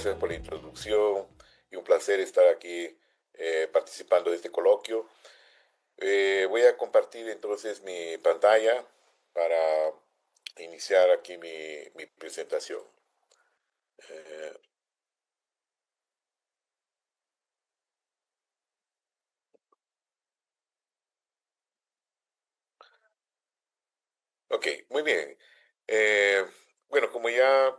gracias por la introducción y un placer estar aquí participando de este coloquio. Voy a compartir entonces mi pantalla para iniciar aquí mi presentación. Eh, ok, muy bien. Eh, bueno, como ya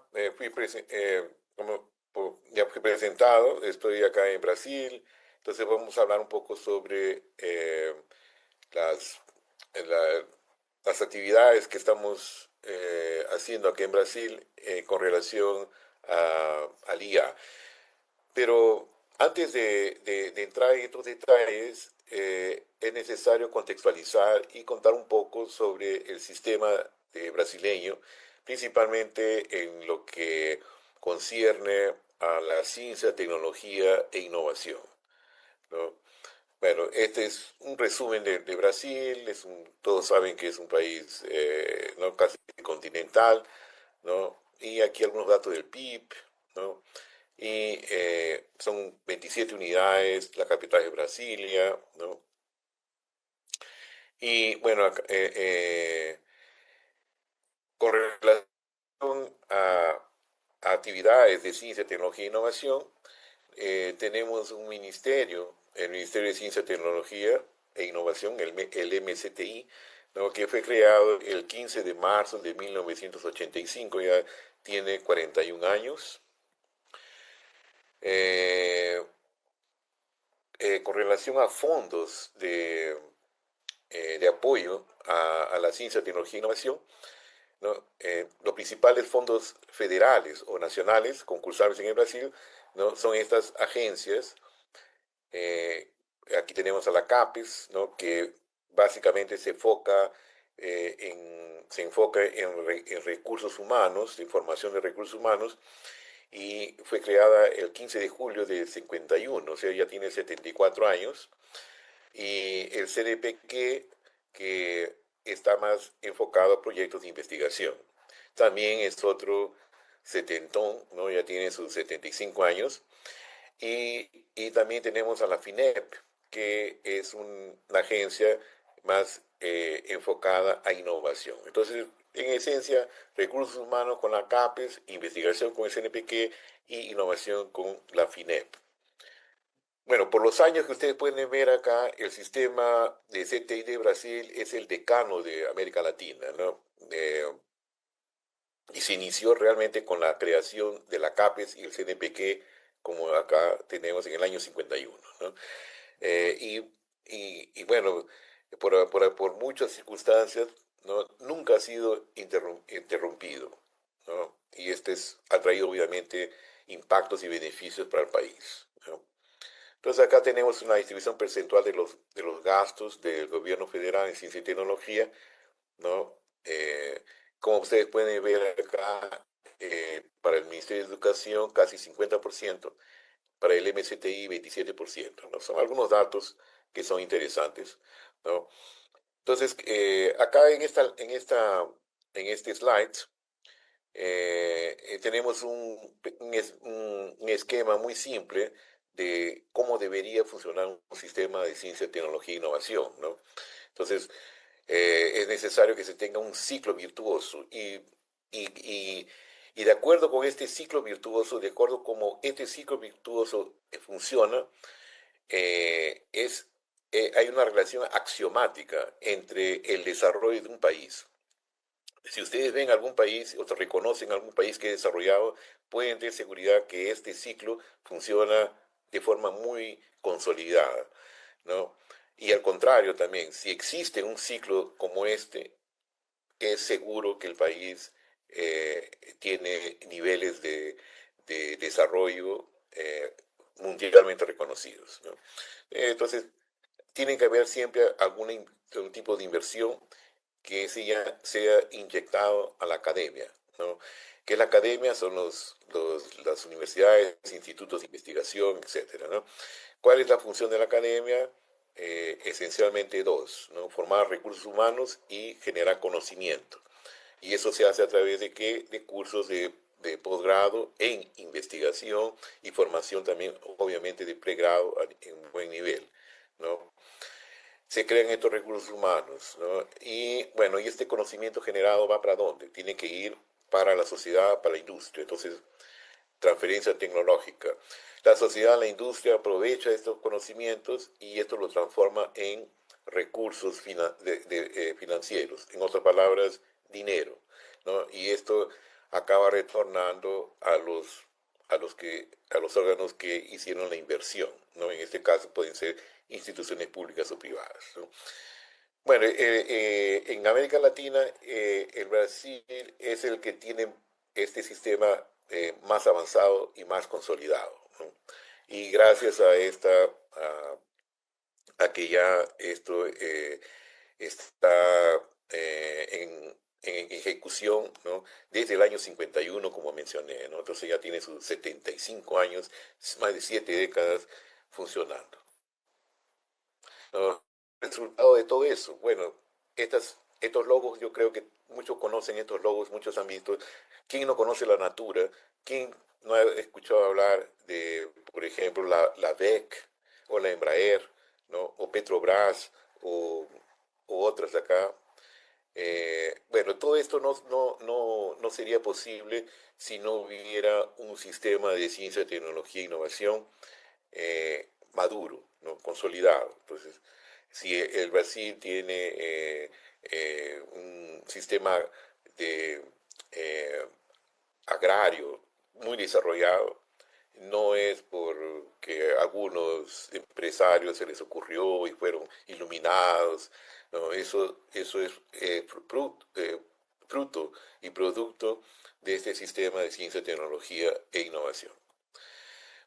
ya fui presentado, estoy acá en Brasil, entonces vamos a hablar un poco sobre las, la- las actividades que estamos haciendo aquí en Brasil con relación al IA. Pero antes de entrar en estos detalles, es necesario contextualizar y contar un poco sobre el sistema brasileño, principalmente en lo que concierne a la ciencia, tecnología e innovación, ¿no? Bueno, este es un resumen de Brasil. Todos saben que es un país ¿no? casi continental, ¿no? Y aquí algunos datos del PIB, ¿no? Y son 27 unidades, la capital es Brasilia, ¿no? Y bueno, con relación a actividades de ciencia, tecnología e innovación, tenemos un ministerio, el Ministerio de Ciencia, Tecnología e Innovación, el MCTI, ¿no? Que fue creado el 15 de marzo de 1985, ya tiene 41 años. Eh, con relación a fondos de apoyo a la ciencia, tecnología e innovación, ¿no? Los principales fondos federales o nacionales concursables en el Brasil, ¿no? Son estas agencias. Eh, Aquí tenemos a la CAPES, ¿no? Que básicamente se enfoca en recursos humanos, de información de recursos humanos, y fue creada el 15 de julio de 51, o sea, ya tiene 74 años. Y el CDPQ, que está más enfocado a proyectos de investigación. También es otro setentón, ¿no? Ya tiene sus 75 años. Y también tenemos a la FINEP, que es una agencia más enfocada a innovación. Entonces, en esencia, recursos humanos con la CAPES, investigación con el CNPq y innovación con la FINEP. Bueno, por los años que ustedes pueden ver acá, el sistema de CTI de Brasil es el decano de América Latina, ¿no? Y se inició realmente con la creación de la CAPES y el CNPq, como acá tenemos en el año 51, ¿no? Eh, y, y bueno, por muchas circunstancias, ¿no? Nunca ha sido interrumpido, ¿no? Y ha traído obviamente impactos y beneficios para el país, ¿no? Entonces acá tenemos una distribución percentual de los gastos del gobierno federal en ciencia y tecnología, ¿no? Como ustedes pueden ver acá, para el Ministerio de Educación casi 50%, para el MCTI 27%, ¿no? Son algunos datos que son interesantes, ¿no? Entonces, acá en este slide, tenemos un esquema muy simple de cómo debería funcionar un sistema de ciencia, tecnología e innovación, ¿no? Entonces, es necesario que se tenga un ciclo virtuoso y, y- y de acuerdo con este ciclo virtuoso, de acuerdo como este ciclo virtuoso funciona, hay una relación axiomática entre el desarrollo de un país. Si ustedes ven algún país o reconocen algún país que es desarrollado, pueden tener seguridad que este ciclo funciona de forma muy consolidada, ¿no? Y al contrario también, si existe un ciclo como este, es seguro que el país tiene niveles de desarrollo mundialmente reconocidos, ¿no? Entonces, tiene que haber siempre algún tipo de inversión que sea inyectado a la academia, ¿no? Que la academia son las universidades, institutos de investigación, etcétera, ¿no? ¿Cuál es la función de la academia? Esencialmente dos, ¿no? Formar recursos humanos y generar conocimiento. Y eso se hace a través de qué? De cursos de posgrado en investigación y formación también, obviamente, de pregrado en buen nivel, ¿no? Se crean estos recursos humanos, ¿no? Y bueno, y este conocimiento generado va para dónde? Tiene que ir para la sociedad, para la industria. Entonces, transferencia tecnológica. La sociedad, la industria aprovecha estos conocimientos y esto lo transforma en recursos financieros, en otras palabras, dinero, ¿no? Y esto acaba retornando a los órganos que hicieron la inversión, ¿no? En este caso pueden ser instituciones públicas o privadas, ¿no? Bueno, en América Latina, el Brasil es el que tiene este sistema más avanzado y más consolidado, ¿no? Y gracias a a que ya esto está en ejecución, ¿no? Desde el año 51, como mencioné, ¿no? Entonces ya tiene sus 75 años, más de 7 décadas funcionando, ¿no? El resultado de todo eso, bueno, estos logos, yo creo que muchos conocen estos logos, muchos han visto. ¿Quién no conoce la Natura? ¿Quién no ha escuchado hablar de, por ejemplo, la BEC o la Embraer, ¿no? O Petrobras o otras acá? Bueno, todo esto no sería posible si no hubiera un sistema de ciencia, tecnología e innovación maduro, ¿no? Consolidado. Entonces, si el Brasil tiene un sistema de eh, agrario muy desarrollado, no es porque a algunos empresarios se les ocurrió y fueron iluminados, no, eso es fruto y producto de este sistema de ciencia, tecnología e innovación.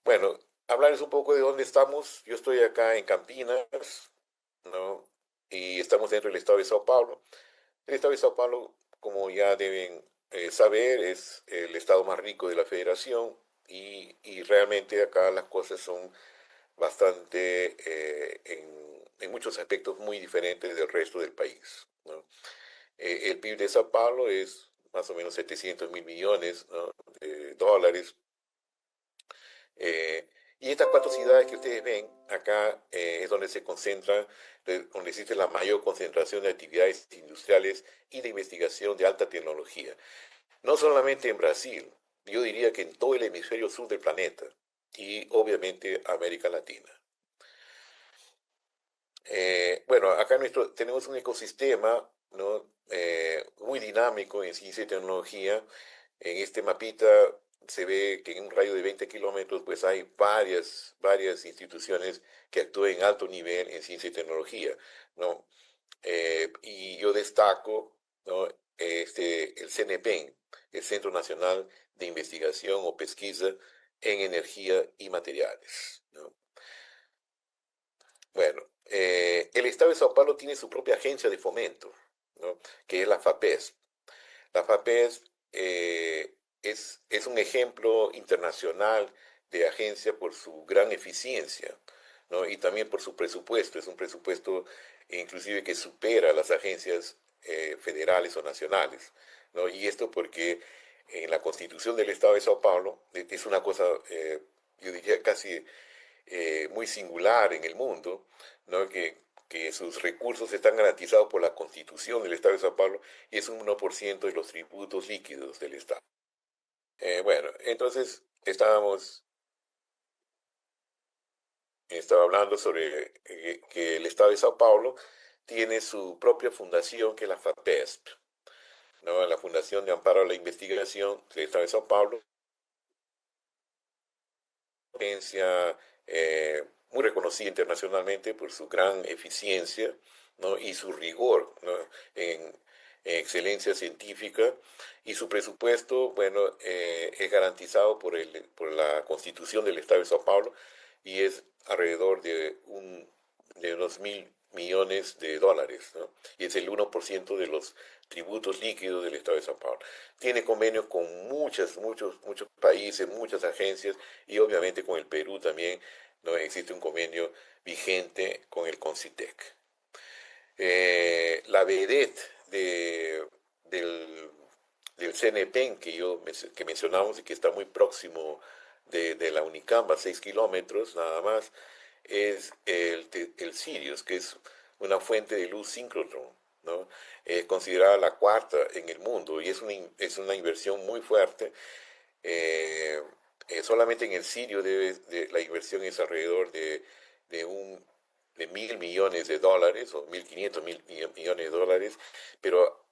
Bueno, hablarles un poco de dónde estamos. Yo estoy acá en Campinas, ¿no? Y estamos dentro del estado de Sao Paulo. El estado de Sao Paulo, como ya deben saber, es el estado más rico de la federación y realmente acá las cosas son bastante, en muchos aspectos, muy diferentes del resto del país, ¿no? El PIB de Sao Paulo es más o menos 700.000 millones, ¿no? de dólares. Eh, y estas cuatro ciudades que ustedes ven acá es donde se concentra, donde existe la mayor concentración de actividades industriales y de investigación de alta tecnología. No solamente en Brasil, yo diría que en todo el hemisferio sur del planeta y obviamente América Latina. Bueno, acá tenemos un ecosistema, ¿no? Muy dinámico en ciencia y tecnología. En este mapita se ve que en un radio de 20 kilómetros pues hay varias instituciones que actúan en alto nivel en ciencia y tecnología, ¿no? Y yo destaco, ¿no? El CNPEN, el Centro Nacional de Investigación o Pesquisa en Energía y Materiales, ¿no? Bueno, el Estado de Sao Paulo tiene su propia agencia de fomento, ¿no? Que es la FAPESP. La FAPESP es un ejemplo internacional de agencia por su gran eficiencia, ¿no? Y también por su presupuesto. Es un presupuesto inclusive que supera las agencias federales o nacionales, ¿no? Y esto porque en la Constitución del Estado de Sao Paulo es una cosa, yo diría casi muy singular en el mundo, ¿no? Que sus recursos están garantizados por la Constitución del Estado de Sao Paulo y es un 1% de los tributos líquidos del Estado. Bueno, entonces estaba hablando sobre que el Estado de Sao Paulo tiene su propia fundación que es la FAPESP, ¿no? La Fundación de Amparo a la Investigación del Estado de Sao Paulo, agencia muy reconocida internacionalmente por su gran eficiencia, ¿no? Y su rigor, ¿no? en excelencia científica y su presupuesto, bueno, es garantizado por la Constitución del Estado de Sao Paulo y es alrededor de unos 1.000 millones de dólares, ¿no? Y es el 1% de los tributos líquidos del Estado de Sao Paulo. Tiene convenios con muchos países, muchas agencias y obviamente con el Perú también, ¿no? Existe un convenio vigente con el CONCITEC. La vedette del del CNPEN que mencionamos y que está muy próximo de la Unicamp, a 6 kilómetros nada más, es el Sirius, que es una fuente de luz síncrotrón, ¿no? Considerada la cuarta en el mundo y es una inversión muy fuerte. Eh, Solamente en el Sirio la inversión es alrededor de un de 1.000 millones de dólares o 1.500 millones de dólares, pero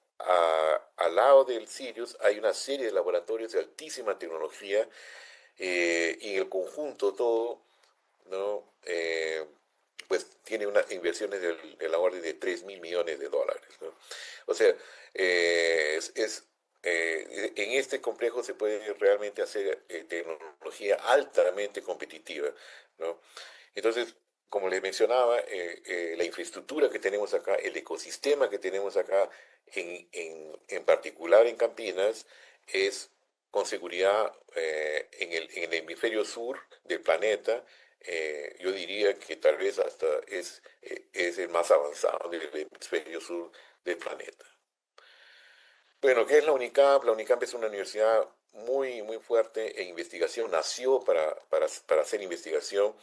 al lado del Sirius hay una serie de laboratorios de altísima tecnología y en el conjunto todo, ¿no? Pues tiene unas inversiones de la orden de 3.000 millones de dólares, ¿no? O sea, en este complejo se puede realmente hacer tecnología altamente competitiva, ¿no? Entonces, como les mencionaba, la infraestructura que tenemos acá, el ecosistema que tenemos acá, en particular en Campinas, es con seguridad en el hemisferio sur del planeta. Yo diría que tal vez hasta es el más avanzado del hemisferio sur del planeta. Bueno, ¿qué es la UNICAMP? La UNICAMP es una universidad muy, muy fuerte en investigación. Nació para hacer investigación,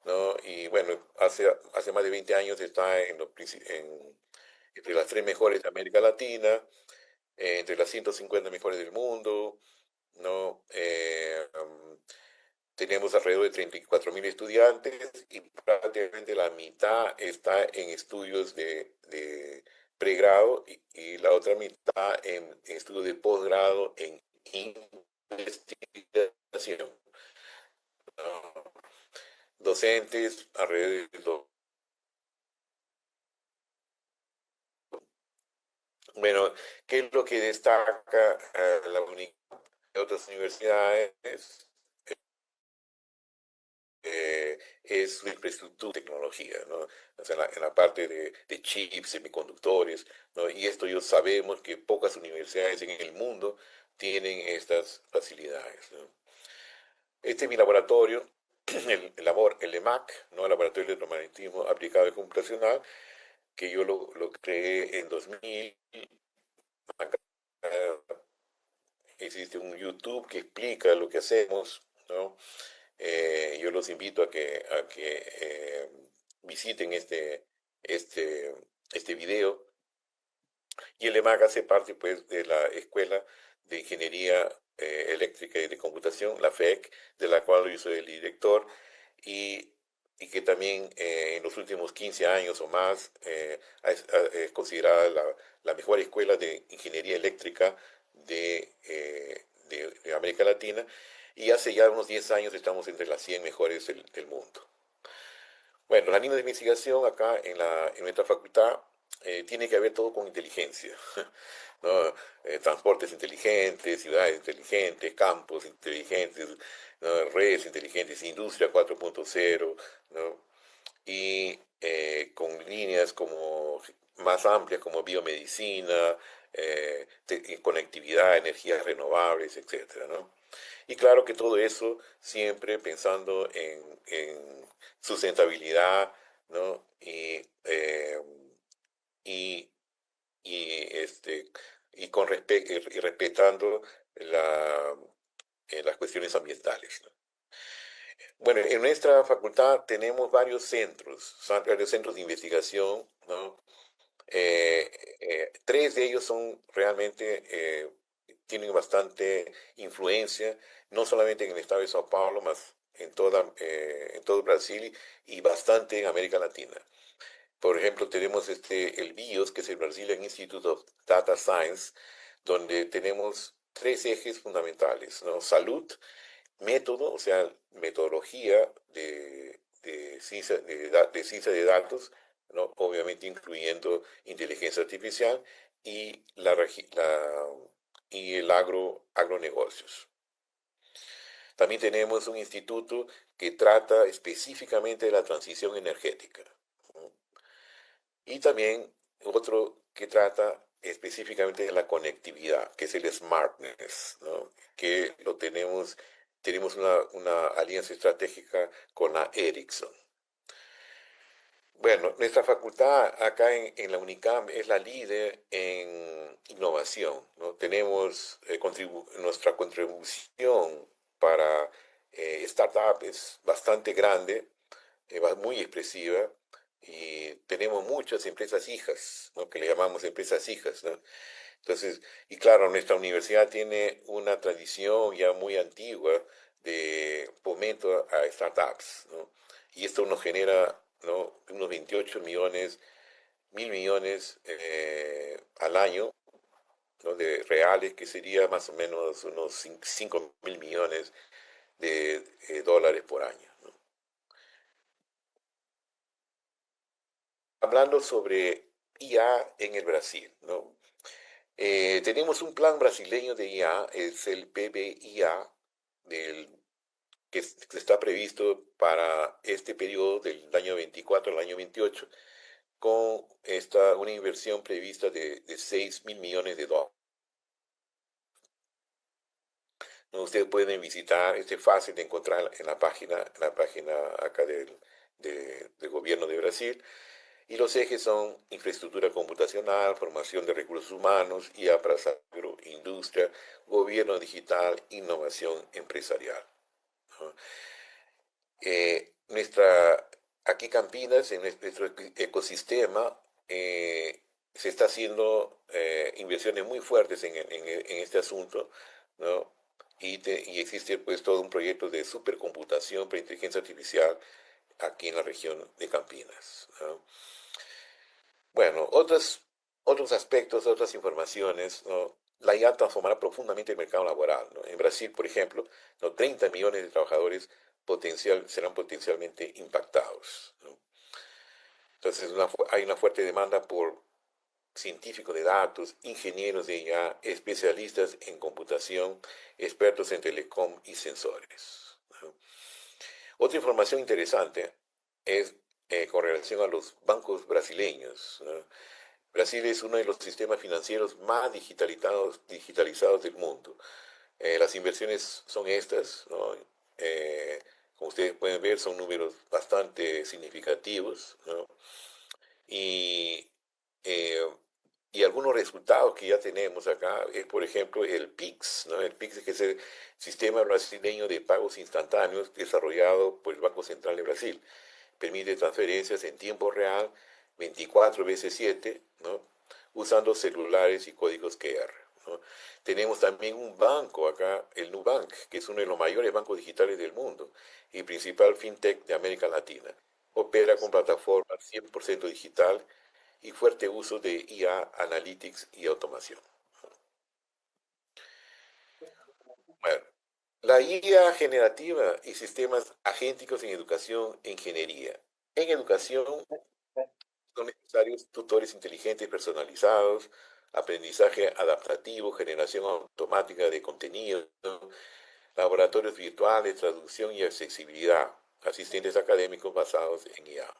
¿no? Y bueno, hace más de 20 años está entre las tres mejores de América Latina, entre las 150 mejores del mundo, ¿no? Tenemos alrededor de 34.000 estudiantes y prácticamente la mitad está en estudios de pregrado y la otra mitad en estudios de posgrado en investigación. ¿No? Docentes alrededor de Bueno, ¿qué es lo que destaca la UNIC de otras universidades? Es su infraestructura, tecnología, ¿no? O sea, en la parte de chips, semiconductores, ¿no? Y esto yo sabemos que pocas universidades en el mundo tienen estas facilidades, ¿no? Este es mi laboratorio, el EMAC, ¿no? El Laboratorio de Electromagnetismo Aplicado y Computacional, que yo lo creé en 2000. Acá existe un YouTube que explica lo que hacemos, ¿no? Yo los invito a que visiten este, este video. Y el EMAG hace parte pues, de la Escuela de Ingeniería Eléctrica y de Computación, la FEC, de la cual yo soy el director, y, y que también en los últimos 15 años o más es considerada la mejor escuela de ingeniería eléctrica de América Latina, y hace ya unos 10 años estamos entre las 100 mejores del mundo. Bueno, la línea de investigación acá en nuestra facultad tiene que ver todo con inteligencia, ¿no? Transportes inteligentes, ciudades inteligentes, campos inteligentes, ¿no? Redes inteligentes, industria 4.0, ¿no? Y con líneas como más amplias como biomedicina, conectividad, energías renovables, etcétera, ¿no? Y claro que todo eso siempre pensando en sustentabilidad, ¿no? Y, y, y respetando las cuestiones ambientales, ¿no? Bueno, en nuestra facultad tenemos varios centros de investigación, ¿no? Tres de ellos son realmente, tienen bastante influencia, no solamente en el estado de Sao Paulo, más en todo Brasil y bastante en América Latina. Por ejemplo, tenemos el BIOS, que es el Brazilian Institute of Data Science, donde tenemos tres ejes fundamentales, ¿no? Salud, método, o sea, metodología de ciencia de datos, ¿no? Obviamente incluyendo inteligencia artificial y, y el agronegocios. También tenemos un instituto que trata específicamente de la transición energética, ¿no? Y también otro que trata específicamente de la conectividad, que es el smartness, ¿no? Que tenemos una alianza estratégica con la Ericsson. Bueno, nuestra facultad acá en la UNICAM es la líder en innovación, ¿no? Tenemos nuestra contribución para startup es bastante grande, muy expresiva, y tenemos muchas empresas hijas, ¿no? Que le llamamos empresas hijas, ¿no? Entonces, y claro, nuestra universidad tiene una tradición ya muy antigua de fomento a startups, ¿no? Y esto nos genera, ¿no? Unos 28 millones, 1.000 millones al año, ¿no? De reales, que sería más o menos unos 5.000 millones de dólares por año, ¿no? Hablando sobre IA en el Brasil, ¿no? Tenemos un plan brasileño de IA, es el PBIA, del, que está previsto para este periodo del año 24 al año 28, con una inversión prevista de 6.000 millones de dólares. ¿No? Ustedes pueden visitar, es fácil de encontrar en la página acá del gobierno de Brasil. Y los ejes son infraestructura computacional, formación de recursos humanos, IA para agroindustria, gobierno digital, innovación empresarial, ¿no? Aquí Campinas, en nuestro ecosistema, se está haciendo inversiones muy fuertes en este asunto, ¿no? Y existe pues todo un proyecto de supercomputación para inteligencia artificial aquí en la región de Campinas, ¿no? Bueno, otros aspectos, otras informaciones, ¿no? La IA transformará profundamente el mercado laboral, ¿no? En Brasil, por ejemplo, ¿no? 30 millones de trabajadores serán potencialmente impactados, ¿no? Entonces, hay una fuerte demanda por científicos de datos, ingenieros de IA, especialistas en computación, expertos en telecom y sensores, ¿no? Otra información interesante es con relación a los bancos brasileños, ¿no? Brasil es uno de los sistemas financieros más digitalizados del mundo. Las inversiones son estas, ¿no? Como ustedes pueden ver, son números bastante significativos, ¿no? Y, eh, y algunos resultados que ya tenemos acá es, por ejemplo, el PIX, ¿no? El PIX es el sistema brasileño de pagos instantáneos desarrollado por el Banco Central de Brasil. Permite transferencias en tiempo real 24 veces 7, ¿no? Usando celulares y códigos QR, ¿no? Tenemos también un banco acá, el Nubank, que es uno de los mayores bancos digitales del mundo y principal fintech de América Latina. Opera con plataforma 100% digital y fuerte uso de IA, Analytics y automación. Bueno, la IA generativa y sistemas agénticos en educación e ingeniería. En educación son necesarios tutores inteligentes personalizados, aprendizaje adaptativo, generación automática de contenido, laboratorios virtuales, traducción y accesibilidad, asistentes académicos basados en IA.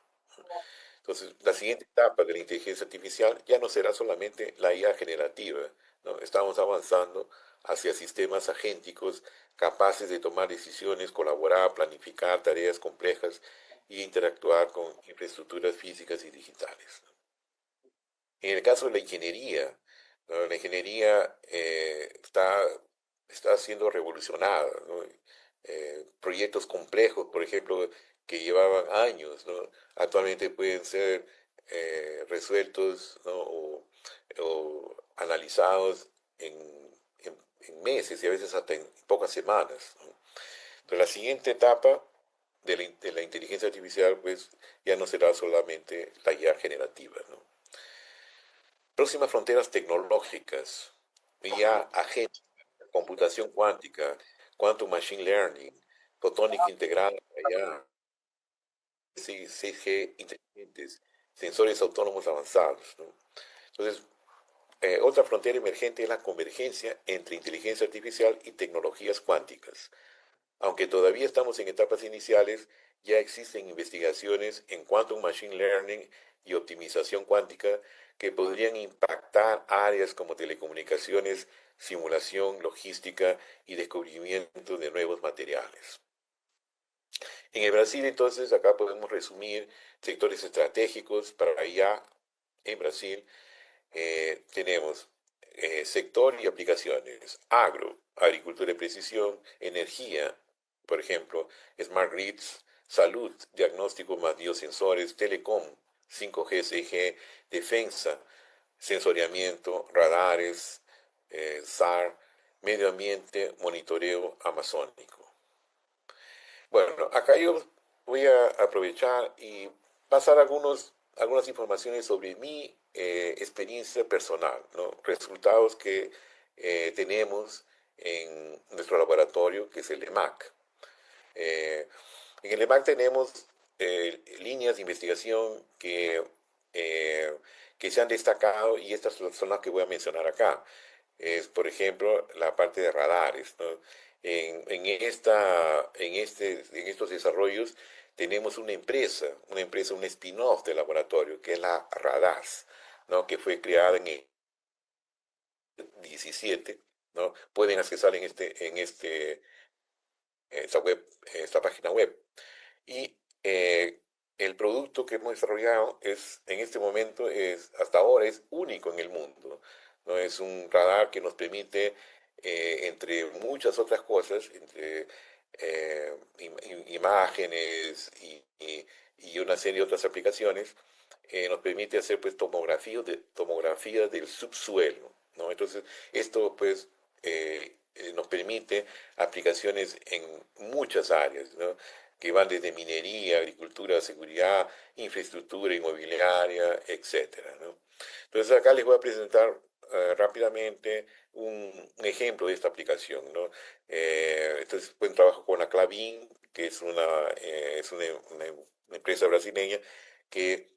Entonces, la siguiente etapa de la inteligencia artificial ya no será solamente la IA generativa, ¿no? Estamos avanzando hacia sistemas agénticos capaces de tomar decisiones, colaborar, planificar tareas complejas y interactuar con infraestructuras físicas y digitales. En el caso de la ingeniería, ¿no? La ingeniería está siendo revolucionada, ¿no? Proyectos complejos, por ejemplo, que llevaban años, ¿no? Actualmente pueden ser resueltos, ¿no? O analizados en meses y a veces hasta en pocas semanas, ¿no? Pero la siguiente etapa de la inteligencia artificial, pues ya no será solamente la IA generativa, ¿no? Próximas fronteras tecnológicas, IA agente, computación cuántica, quantum machine learning, fotónica integral, IA, 6G inteligentes, sensores autónomos avanzados, ¿no? Entonces, otra frontera emergente es la convergencia entre inteligencia artificial y tecnologías cuánticas. Aunque todavía estamos en etapas iniciales, ya existen investigaciones en quantum machine learning y optimización cuántica que podrían impactar áreas como telecomunicaciones, simulación, logística y descubrimiento de nuevos materiales. En el Brasil, entonces, acá podemos resumir sectores estratégicos para allá. En Brasil tenemos sector y aplicaciones, agro, agricultura de precisión, energía, por ejemplo, smart grids, salud, diagnóstico más biosensores, telecom, 5G, 6G, defensa, sensoriamiento, radares, SAR, medio ambiente, monitoreo amazónico. Bueno, acá yo voy a aprovechar y pasar algunas informaciones sobre mi experiencia personal, ¿no? Resultados que tenemos en nuestro laboratorio, que es el EMAC. Eh, en el EMAC tenemos líneas de investigación eh, que se han destacado y estas son las que voy a mencionar acá. Es, por ejemplo, la parte de radares, ¿no? En estos desarrollos tenemos un spin-off del laboratorio, que es la RADAS, ¿no? Que fue creada en el 17, ¿no? Pueden accesar esta página web. Y el producto que hemos desarrollado en este momento hasta ahora es único en el mundo, ¿no? Es un radar que nos permite, entre muchas otras cosas, entre imágenes y una serie de otras aplicaciones, nos permite hacer pues tomografía del subsuelo, ¿no? Entonces, esto pues nos permite aplicaciones en muchas áreas, ¿no? Que van desde minería, agricultura, seguridad, infraestructura inmobiliaria, etcétera, ¿no? Entonces acá les voy a presentar rápidamente un ejemplo de esta aplicación, ¿no? Entonces, pues, trabajo con la Clabin, que es una empresa brasileña que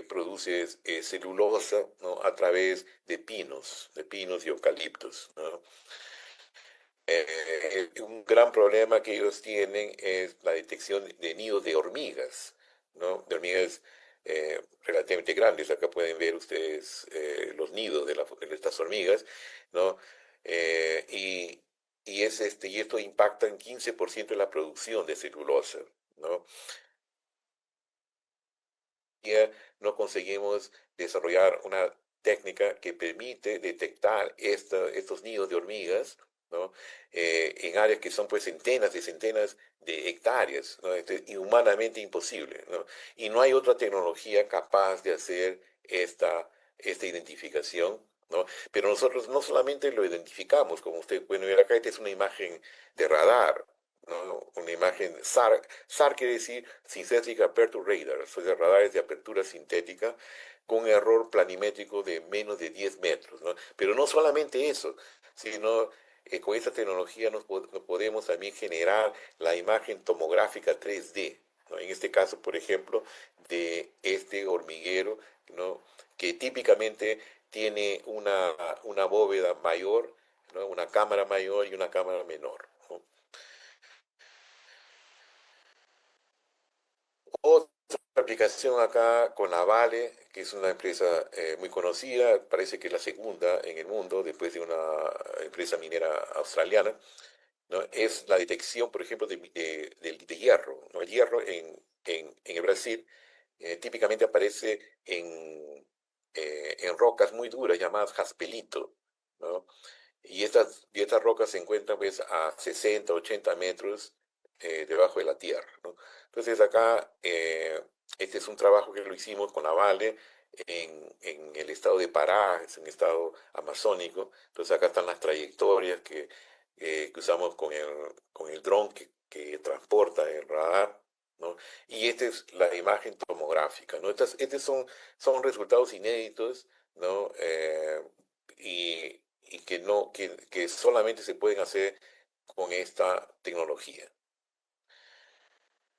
produce celulosa, ¿no? A través de pinos y eucaliptos, ¿no? Un gran problema que ellos tienen es la detección de nidos de hormigas, ¿no? De hormigas relativamente grandes. Acá pueden ver ustedes los nidos de estas hormigas, ¿no? Eh, y, y esto impacta en 15% de la producción de celulosa, ¿no? Ya no conseguimos desarrollar una técnica que permite detectar estos nidos de hormigas, ¿no? En áreas que son pues centenas de hectáreas, ¿no? Esto es inhumanamente imposible, ¿no? Y no hay otra tecnología capaz de hacer esta identificación, ¿no? Pero nosotros no solamente lo identificamos, como usted puede ver acá, esta es una imagen de radar, ¿no? Una imagen SAR. SAR quiere decir Synthetic Aperture Radar, son radares de apertura sintética con un error planimétrico de menos de 10 metros, ¿no? Pero no solamente eso, sino con esta tecnología nos podemos también generar la imagen tomográfica 3D, ¿no? En este caso, por ejemplo, de este hormiguero, ¿no? Que típicamente tiene una bóveda mayor, ¿no? Una cámara mayor y una cámara menor, ¿no? Otra aplicación acá con la Vale, que es una empresa muy conocida, parece que es la segunda en el mundo después de una empresa minera australiana, ¿no? Es la detección, por ejemplo, de hierro, ¿no? El hierro en el Brasil típicamente aparece en rocas muy duras llamadas jaspelito, ¿no? Y estas rocas se encuentran pues a 60, 80 metros debajo de la tierra, ¿no? Entonces acá, este es un trabajo que lo hicimos con la Vale en el estado de Pará, es un estado amazónico. Entonces acá están las trayectorias que usamos con el dron que transporta el radar, ¿no? Y esta es la imagen tomográfica, ¿no? Estos son resultados inéditos, ¿no? Y que, no, que solamente se pueden hacer con esta tecnología.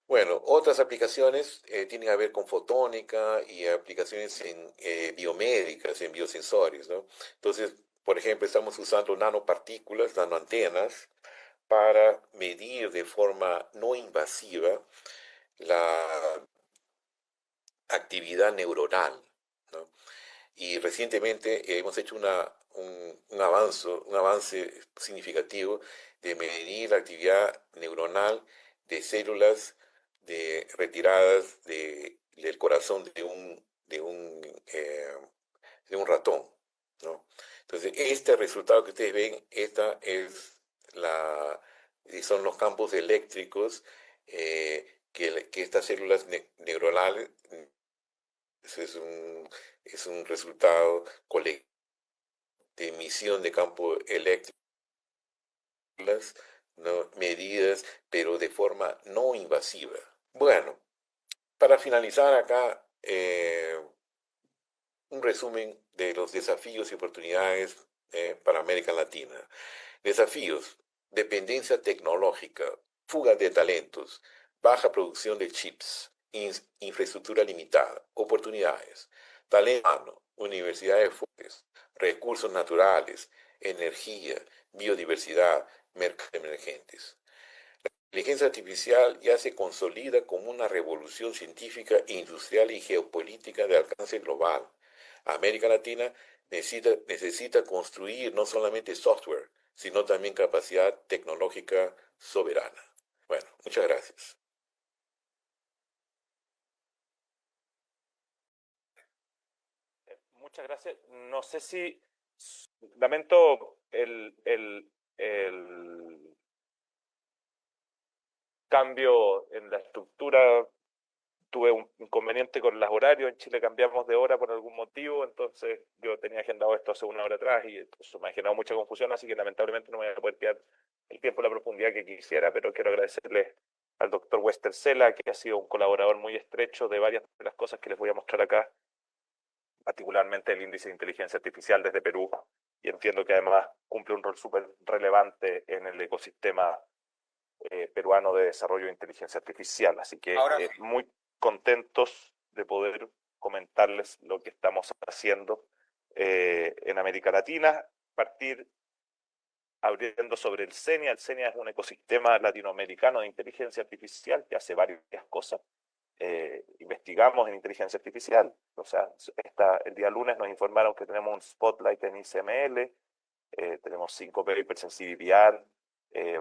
Bueno, otras aplicaciones tienen que ver con fotónica y aplicaciones en biomédicas, en biosensores, ¿no? Entonces, por ejemplo, estamos usando nanopartículas, nanoantenas, para medir de forma no invasiva la actividad neuronal, ¿no? Y recientemente hemos hecho un avance significativo de medir la actividad neuronal de células retiradas del corazón de un ratón, ¿no? Entonces, este resultado que ustedes ven, son los campos eléctricos que estas células neuronales, es un resultado de emisión de campo eléctrico, ¿no? Medidas, pero de forma no invasiva. Bueno, para finalizar acá, un resumen de los desafíos y oportunidades para América Latina. Desafíos: dependencia tecnológica, fuga de talentos, baja producción de chips, infraestructura limitada. Oportunidades: talento humano, universidades fuertes, recursos naturales, energía, biodiversidad, mercados emergentes. La inteligencia artificial ya se consolida como una revolución científica, industrial y geopolítica de alcance global. América Latina necesita construir no solamente software, sino también capacidad tecnológica soberana. Bueno, muchas gracias. Muchas gracias. No sé si lamento el cambio en la estructura. Tuve un inconveniente con los horarios. En Chile cambiamos de hora por algún motivo, entonces yo tenía agendado esto hace una hora atrás y eso me ha generado mucha confusión, así que lamentablemente no me voy a poder quedar el tiempo y la profundidad que quisiera, pero quiero agradecerle al doctor Wester Cela, que ha sido un colaborador muy estrecho de varias de las cosas que les voy a mostrar acá, particularmente el índice de inteligencia artificial desde Perú, y entiendo que además cumple un rol súper relevante en el ecosistema peruano de desarrollo de inteligencia artificial. Así que muy contentos de poder comentarles lo que estamos haciendo en América Latina, partir abriendo sobre el CENIA. El CENIA es un ecosistema latinoamericano de inteligencia artificial que hace varias cosas. Investigamos en inteligencia artificial, o sea, el día lunes nos informaron que tenemos un spotlight en ICML, tenemos 5 papers en CVPR,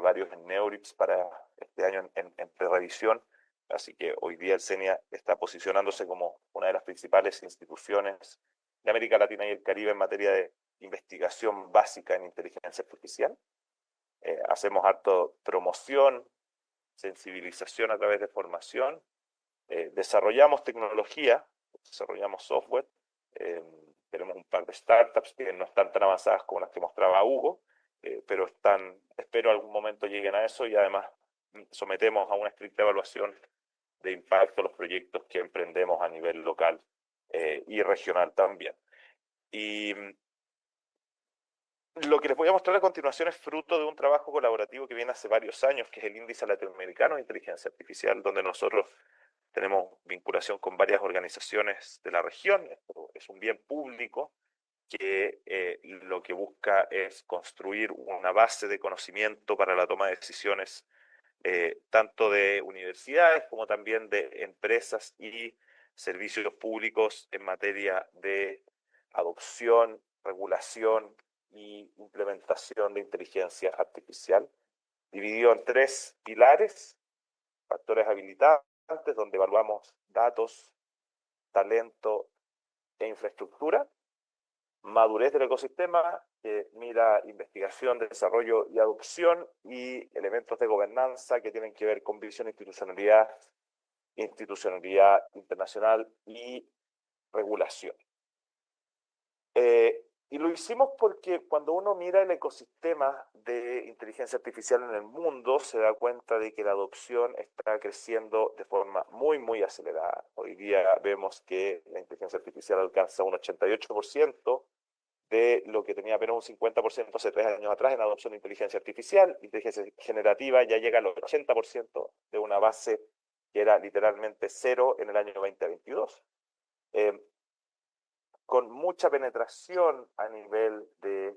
varios en Neurips para este año en prerevisión, así que hoy día el CENIA está posicionándose como una de las principales instituciones de América Latina y el Caribe en materia de investigación básica en inteligencia artificial. Hacemos harto promoción, sensibilización a través de formación, desarrollamos tecnología, desarrollamos software, tenemos un par de startups que no están tan avanzadas como las que mostraba Hugo, pero espero algún momento lleguen a eso, y además sometemos a una estricta evaluación de impacto los proyectos que emprendemos a nivel local y regional también. Y lo que les voy a mostrar a continuación es fruto de un trabajo colaborativo que viene hace varios años, que es el Índice Latinoamericano de Inteligencia Artificial, donde nosotros tenemos vinculación con varias organizaciones de la región. Esto es un bien público que lo que busca es construir una base de conocimiento para la toma de decisiones tanto de universidades como también de empresas y servicios públicos en materia de adopción, regulación y implementación de inteligencia artificial, dividido en 3 pilares: factores habilitantes, donde evaluamos datos, talento e infraestructura; madurez del ecosistema, que mira investigación, desarrollo y adopción; y elementos de gobernanza que tienen que ver con visión, institucionalidad internacional y regulación. Y lo hicimos porque cuando uno mira el ecosistema de inteligencia artificial en el mundo, se da cuenta de que la adopción está creciendo de forma muy, muy acelerada. Hoy día vemos que la inteligencia artificial alcanza un 88% de lo que tenía apenas un 50% hace 3 años atrás en adopción de inteligencia artificial. Inteligencia generativa ya llega al 80% de una base que era literalmente cero en el año 2022. Con mucha penetración a nivel de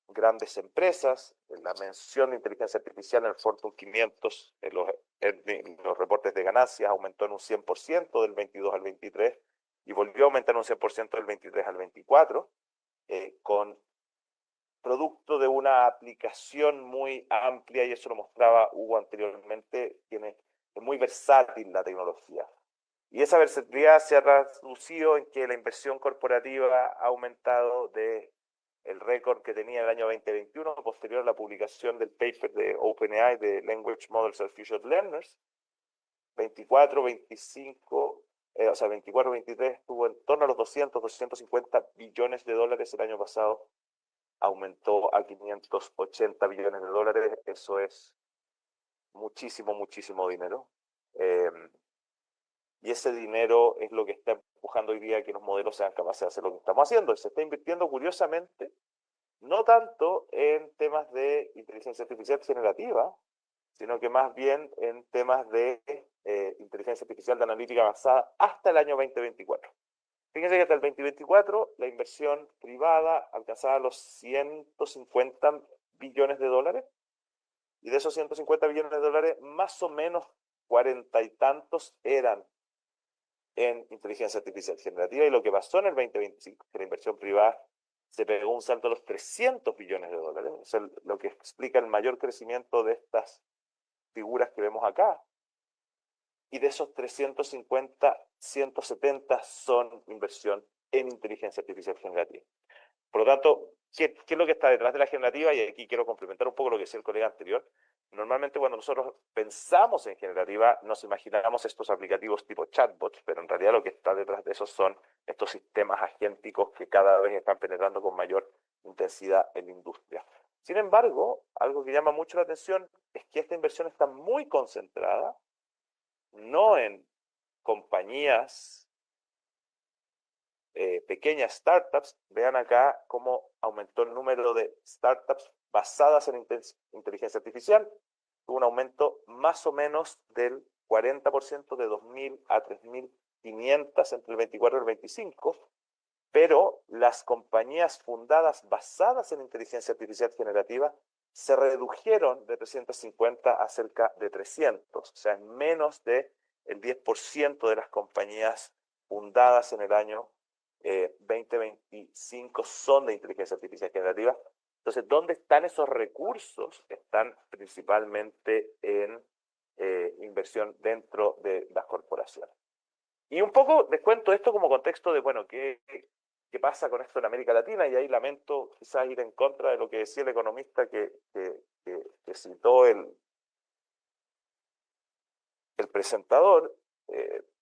grandes empresas. La mención de inteligencia artificial en el Fortune 500, en los reportes de ganancias, aumentó en un 100% del 22 al 23 y volvió a aumentar en un 100% del 23 al 24, con producto de una aplicación muy amplia, y eso lo mostraba Hugo anteriormente. Tiene es muy versátil la tecnología. Y esa versatilidad se ha traducido en que la inversión corporativa ha aumentado de el récord que tenía el año 2021, posterior a la publicación del paper de OpenAI de Language Models of Future Learners. 24, 25, o sea, 24, 23 estuvo en torno a los 200, 250 billones de dólares. El año pasado aumentó a 580 billones de dólares. Eso es muchísimo, muchísimo dinero. Y ese dinero es lo que está empujando hoy día que los modelos sean capaces de hacer lo que estamos haciendo. Se está invirtiendo curiosamente, no tanto en temas de inteligencia artificial generativa, sino que más bien en temas de inteligencia artificial de analítica avanzada hasta el año 2024. Fíjense que hasta el 2024 la inversión privada alcanzaba los 150 billones de dólares, y de esos 150 billones de dólares, más o menos 40 y tantos eran en inteligencia artificial generativa, y lo que pasó en el 2025 es que la inversión privada se pegó un salto a los 300 billones de dólares. Eso es lo que explica el mayor crecimiento de estas figuras que vemos acá. Y de esos 350, 170 son inversión en inteligencia artificial generativa. Por lo tanto, ¿qué es lo que está detrás de la generativa? Y aquí quiero complementar un poco lo que decía el colega anterior. Normalmente cuando nosotros pensamos en generativa, nos imaginamos estos aplicativos tipo chatbots, pero en realidad lo que está detrás de eso son estos sistemas agénticos que cada vez están penetrando con mayor intensidad en la industria. Sin embargo, algo que llama mucho la atención es que esta inversión está muy concentrada, no en compañías pequeñas startups. Vean acá cómo aumentó el número de startups basadas en inteligencia artificial. Tuvo un aumento más o menos del 40%, de 2.000 a 3.500 entre el 24 y el 25, pero las compañías fundadas basadas en inteligencia artificial generativa se redujeron de 350 a cerca de 300, o sea, en menos del 10% de las compañías fundadas en el año 2025 son de inteligencia artificial generativa. Entonces, ¿dónde están esos recursos? Están principalmente en inversión dentro de las corporaciones. Y un poco les cuento esto como contexto de, bueno, ¿qué pasa con esto en América Latina? Y ahí lamento quizás ir en contra de lo que decía el economista que citó el presentador,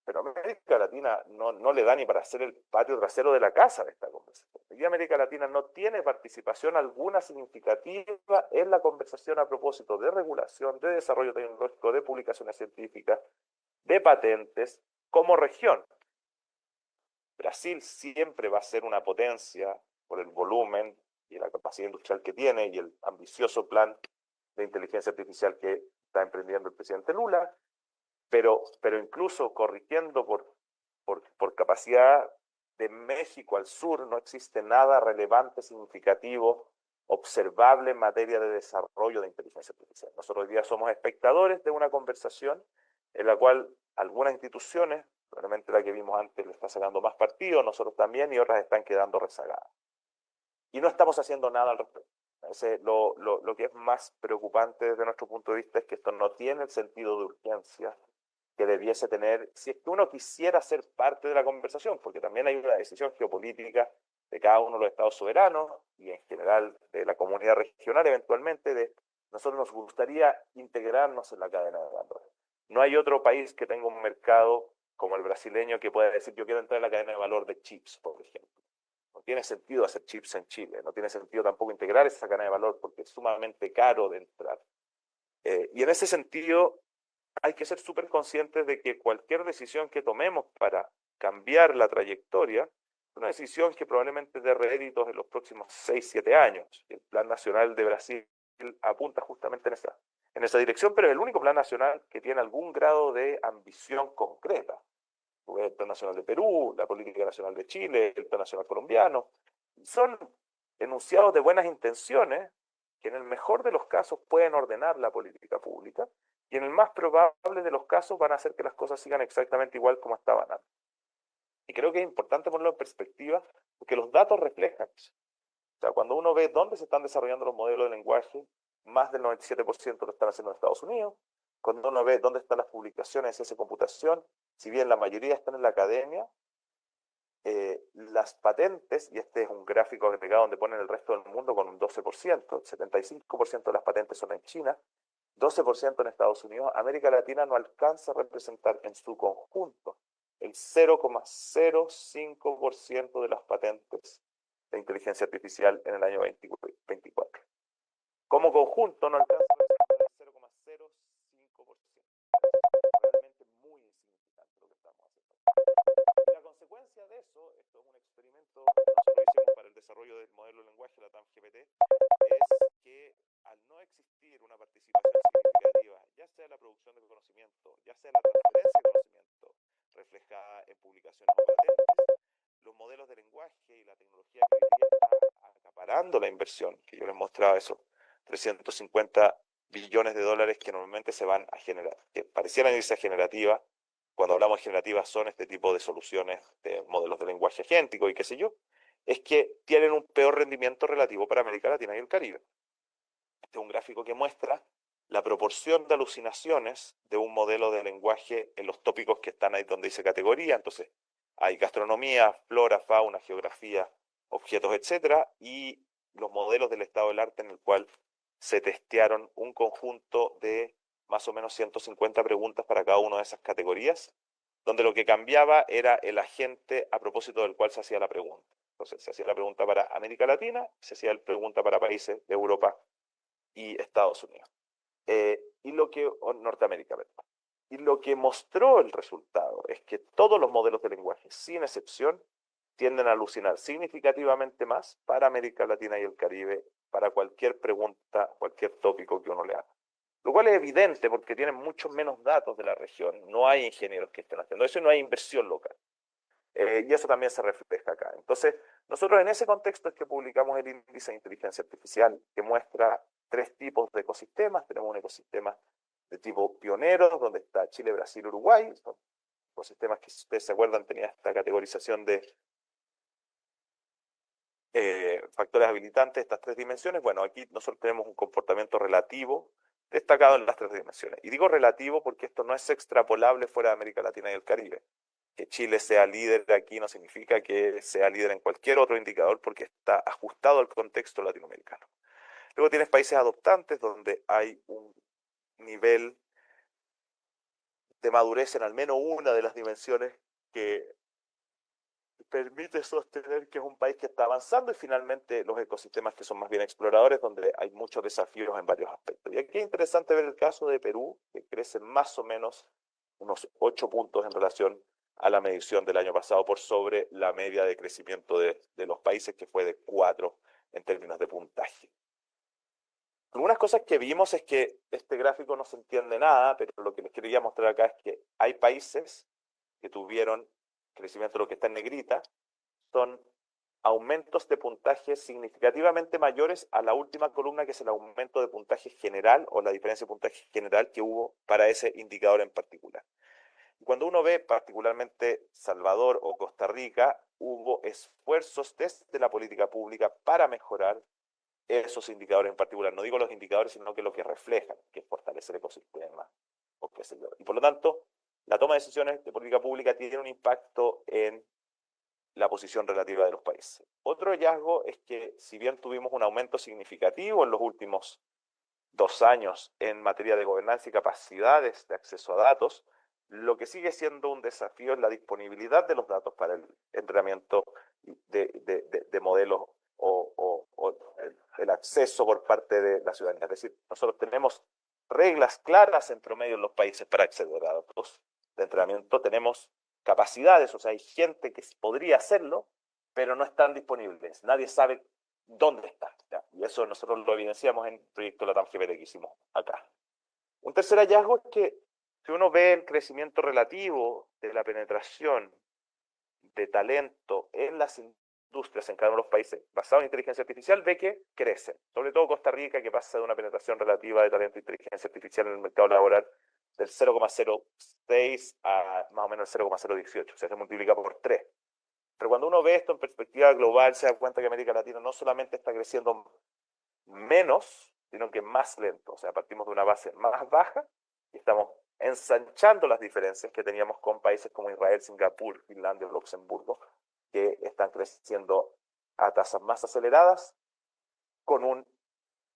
pero América Latina no le da ni para hacer el patio trasero de la casa de esta conversación. Y América Latina no tiene participación alguna significativa en la conversación a propósito de regulación, de desarrollo tecnológico, de publicaciones científicas, de patentes, como región. Brasil siempre va a ser una potencia por el volumen y la capacidad industrial que tiene y el ambicioso plan de inteligencia artificial que está emprendiendo el presidente Lula, pero incluso corrigiendo por capacidad, de México al sur no existe nada relevante, significativo, observable en materia de desarrollo de inteligencia artificial. Nosotros hoy día somos espectadores de una conversación en la cual algunas instituciones, probablemente la que vimos antes, le está sacando más partido, nosotros también, y otras están quedando rezagadas. Y no estamos haciendo nada al respecto. Lo que es más preocupante desde nuestro punto de vista es que esto no tiene el sentido de urgencia que debiese tener si es que uno quisiera ser parte de la conversación, porque también hay una decisión geopolítica de cada uno de los estados soberanos y en general de la comunidad regional eventualmente, de nosotros nos gustaría integrarnos en la cadena de valor. No hay otro país que tenga un mercado como el brasileño que pueda decir yo quiero entrar en la cadena de valor de chips, por ejemplo. No tiene sentido hacer chips en Chile, no tiene sentido tampoco integrar esa cadena de valor porque es sumamente caro de entrar. Y en ese sentido, hay que ser súper conscientes de que cualquier decisión que tomemos para cambiar la trayectoria es una decisión que probablemente dé réditos en los próximos 6, 7 años. El Plan Nacional de Brasil apunta justamente en esa dirección, pero es el único plan nacional que tiene algún grado de ambición concreta. El Plan Nacional de Perú, la Política Nacional de Chile, el Plan Nacional colombiano, son enunciados de buenas intenciones que en el mejor de los casos pueden ordenar la política pública y en el más probable de los casos van a hacer que las cosas sigan exactamente igual como estaban antes. Y creo que es importante ponerlo en perspectiva porque los datos reflejan eso. O sea, cuando uno ve dónde se están desarrollando los modelos de lenguaje, más del 97% lo están haciendo en Estados Unidos, cuando uno ve dónde están las publicaciones de ciencia y computación, si bien la mayoría están en la academia, las patentes, y este es un gráfico agregado donde ponen el resto del mundo con un 12%, el 75% de las patentes son en China, 12% en Estados Unidos, América Latina no alcanza a representar en su conjunto el 0,05% de las patentes de inteligencia artificial en el año 2024. Como conjunto no alcanza a representar el 0,05%. Realmente muy insignificante lo que estamos haciendo. Y la consecuencia de eso, esto es un experimento que nosotros hicimos para el desarrollo del modelo de lenguaje, la TAM-GPT, es que al no existir una participación significativa, ya sea en la producción de conocimiento, ya sea en la transferencia de conocimiento, reflejada en publicaciones o patentes, los modelos de lenguaje y la tecnología que hoy día está acaparando la inversión, que yo les mostraba eso, 350 billones de dólares que normalmente se van a generar, que parecieran irse a generativa. Cuando hablamos de generativas son este tipo de soluciones de modelos de lenguaje agéntico y qué sé yo, es que tienen un peor rendimiento relativo para América Latina y el Caribe. Este es un gráfico que muestra la proporción de alucinaciones de un modelo de lenguaje en los tópicos que están ahí donde dice categoría. Entonces, hay gastronomía, flora, fauna, geografía, objetos, etcétera, y los modelos del estado del arte en el cual se testearon un conjunto de más o menos 150 preguntas para cada una de esas categorías, donde lo que cambiaba era el agente a propósito del cual se hacía la pregunta. Entonces, se hacía la pregunta para América Latina, se hacía la pregunta para países de Europa y Estados Unidos. O Norteamérica, ¿verdad? Y lo que mostró el resultado es que todos los modelos de lenguaje, sin excepción, tienden a alucinar significativamente más para América Latina y el Caribe, para cualquier pregunta, cualquier tópico que uno le haga. Lo cual es evidente porque tienen muchos menos datos de la región, no hay ingenieros que estén haciendo eso y no hay inversión local. Y eso también se refleja acá. Entonces, nosotros en ese contexto es que publicamos el índice de inteligencia artificial, que muestra 3 tipos de ecosistemas. Tenemos un ecosistema de tipo pionero, donde está Chile, Brasil, Uruguay. Son ecosistemas que, si ustedes se acuerdan, tenía esta categorización de factores habilitantes, estas 3 dimensiones. Bueno, aquí nosotros tenemos un comportamiento relativo destacado en las 3 dimensiones. Y digo relativo porque esto no es extrapolable fuera de América Latina y el Caribe. Que Chile sea líder aquí no significa que sea líder en cualquier otro indicador porque está ajustado al contexto latinoamericano. Luego tienes países adoptantes donde hay un nivel de madurez en al menos una de las dimensiones que permite sostener que es un país que está avanzando, y finalmente los ecosistemas que son más bien exploradores, donde hay muchos desafíos en varios aspectos. Y aquí es interesante ver el caso de Perú, que crece más o menos unos 8 puntos en relación a la medición del año pasado, por sobre la media de crecimiento de los países, que fue de 4 en términos de puntaje. Algunas cosas que vimos es que este gráfico no se entiende nada, pero lo que les quería mostrar acá es que hay países que tuvieron crecimiento, lo que está en negrita, son aumentos de puntaje significativamente mayores a la última columna, que es el aumento de puntaje general o la diferencia de puntaje general que hubo para ese indicador en particular. Cuando uno ve particularmente Salvador o Costa Rica, hubo esfuerzos desde la política pública para mejorar esos indicadores en particular. No digo los indicadores, sino que lo que reflejan, que es fortalecer el ecosistema, o qué sé yo. Y por lo tanto, la toma de decisiones de política pública tiene un impacto en la posición relativa de los países. Otro hallazgo es que, si bien tuvimos un aumento significativo en los últimos 2 años en materia de gobernanza y capacidades de acceso a datos, lo que sigue siendo un desafío es la disponibilidad de los datos para el entrenamiento de modelos o el acceso por parte de la ciudadanía. Es decir, nosotros tenemos reglas claras en promedio en los países para acceder a datos de entrenamiento, tenemos capacidades, o sea, hay gente que podría hacerlo, pero no están disponibles. Nadie sabe dónde está. ¿Ya? Y eso nosotros lo evidenciamos en el proyecto LATAM GPT que hicimos acá. Un tercer hallazgo es que, si uno ve el crecimiento relativo de la penetración de talento en las industrias en cada uno de los países basado en inteligencia artificial, ve que crecen. Sobre todo Costa Rica, que pasa de una penetración relativa de talento e inteligencia artificial en el mercado laboral del 0,06 a más o menos el 0,018, o sea, se multiplica por 3. Pero cuando uno ve esto en perspectiva global, se da cuenta que América Latina no solamente está creciendo menos, sino que más lento. O sea, partimos de una base más baja y estamos ensanchando las diferencias que teníamos con países como Israel, Singapur, Finlandia o Luxemburgo, que están creciendo a tasas más aceleradas con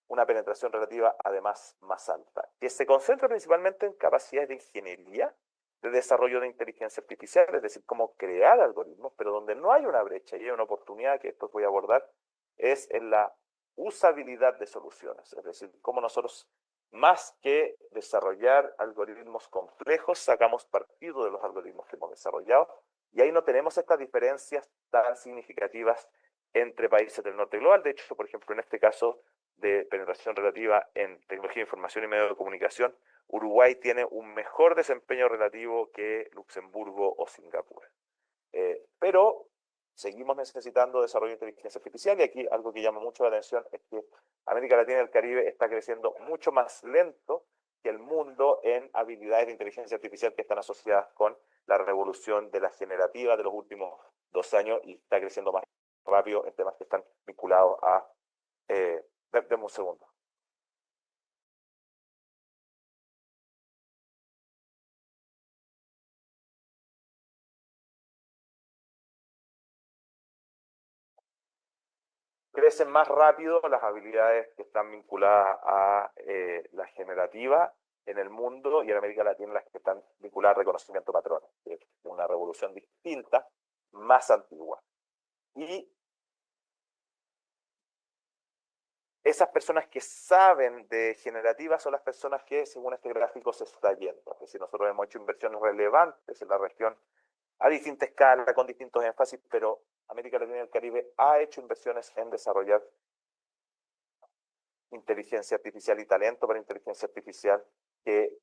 una penetración relativa además más alta, que se concentra principalmente en capacidades de ingeniería, de desarrollo de inteligencia artificial, es decir, cómo crear algoritmos, pero donde no hay una brecha y hay una oportunidad que después voy a abordar, es en la usabilidad de soluciones, es decir, cómo nosotros, más que desarrollar algoritmos complejos, sacamos partido de los algoritmos que hemos desarrollado, y ahí no tenemos estas diferencias tan significativas entre países del norte global. De hecho, por ejemplo, en este caso de penetración relativa en tecnología de información y medios de comunicación, Uruguay tiene un mejor desempeño relativo que Luxemburgo o Singapur. Pero seguimos necesitando desarrollo de inteligencia artificial, y aquí algo que llama mucho la atención es que América Latina y el Caribe está creciendo mucho más lento que el mundo en habilidades de inteligencia artificial que están asociadas con la revolución de la generativa de los últimos 2 años, y está creciendo más rápido en temas que están vinculados a... Deme un segundo. Crecen más rápido las habilidades que están vinculadas a la generativa en el mundo, y en América Latina las que están vinculadas al reconocimiento de patrones, que es una revolución distinta, más antigua. Y esas personas que saben de generativa son las personas que, según este gráfico, se está yendo. Es decir, nosotros hemos hecho inversiones relevantes en la región a distinta escala, con distintos énfasis, pero América Latina y el Caribe ha hecho inversiones en desarrollar inteligencia artificial y talento para inteligencia artificial, que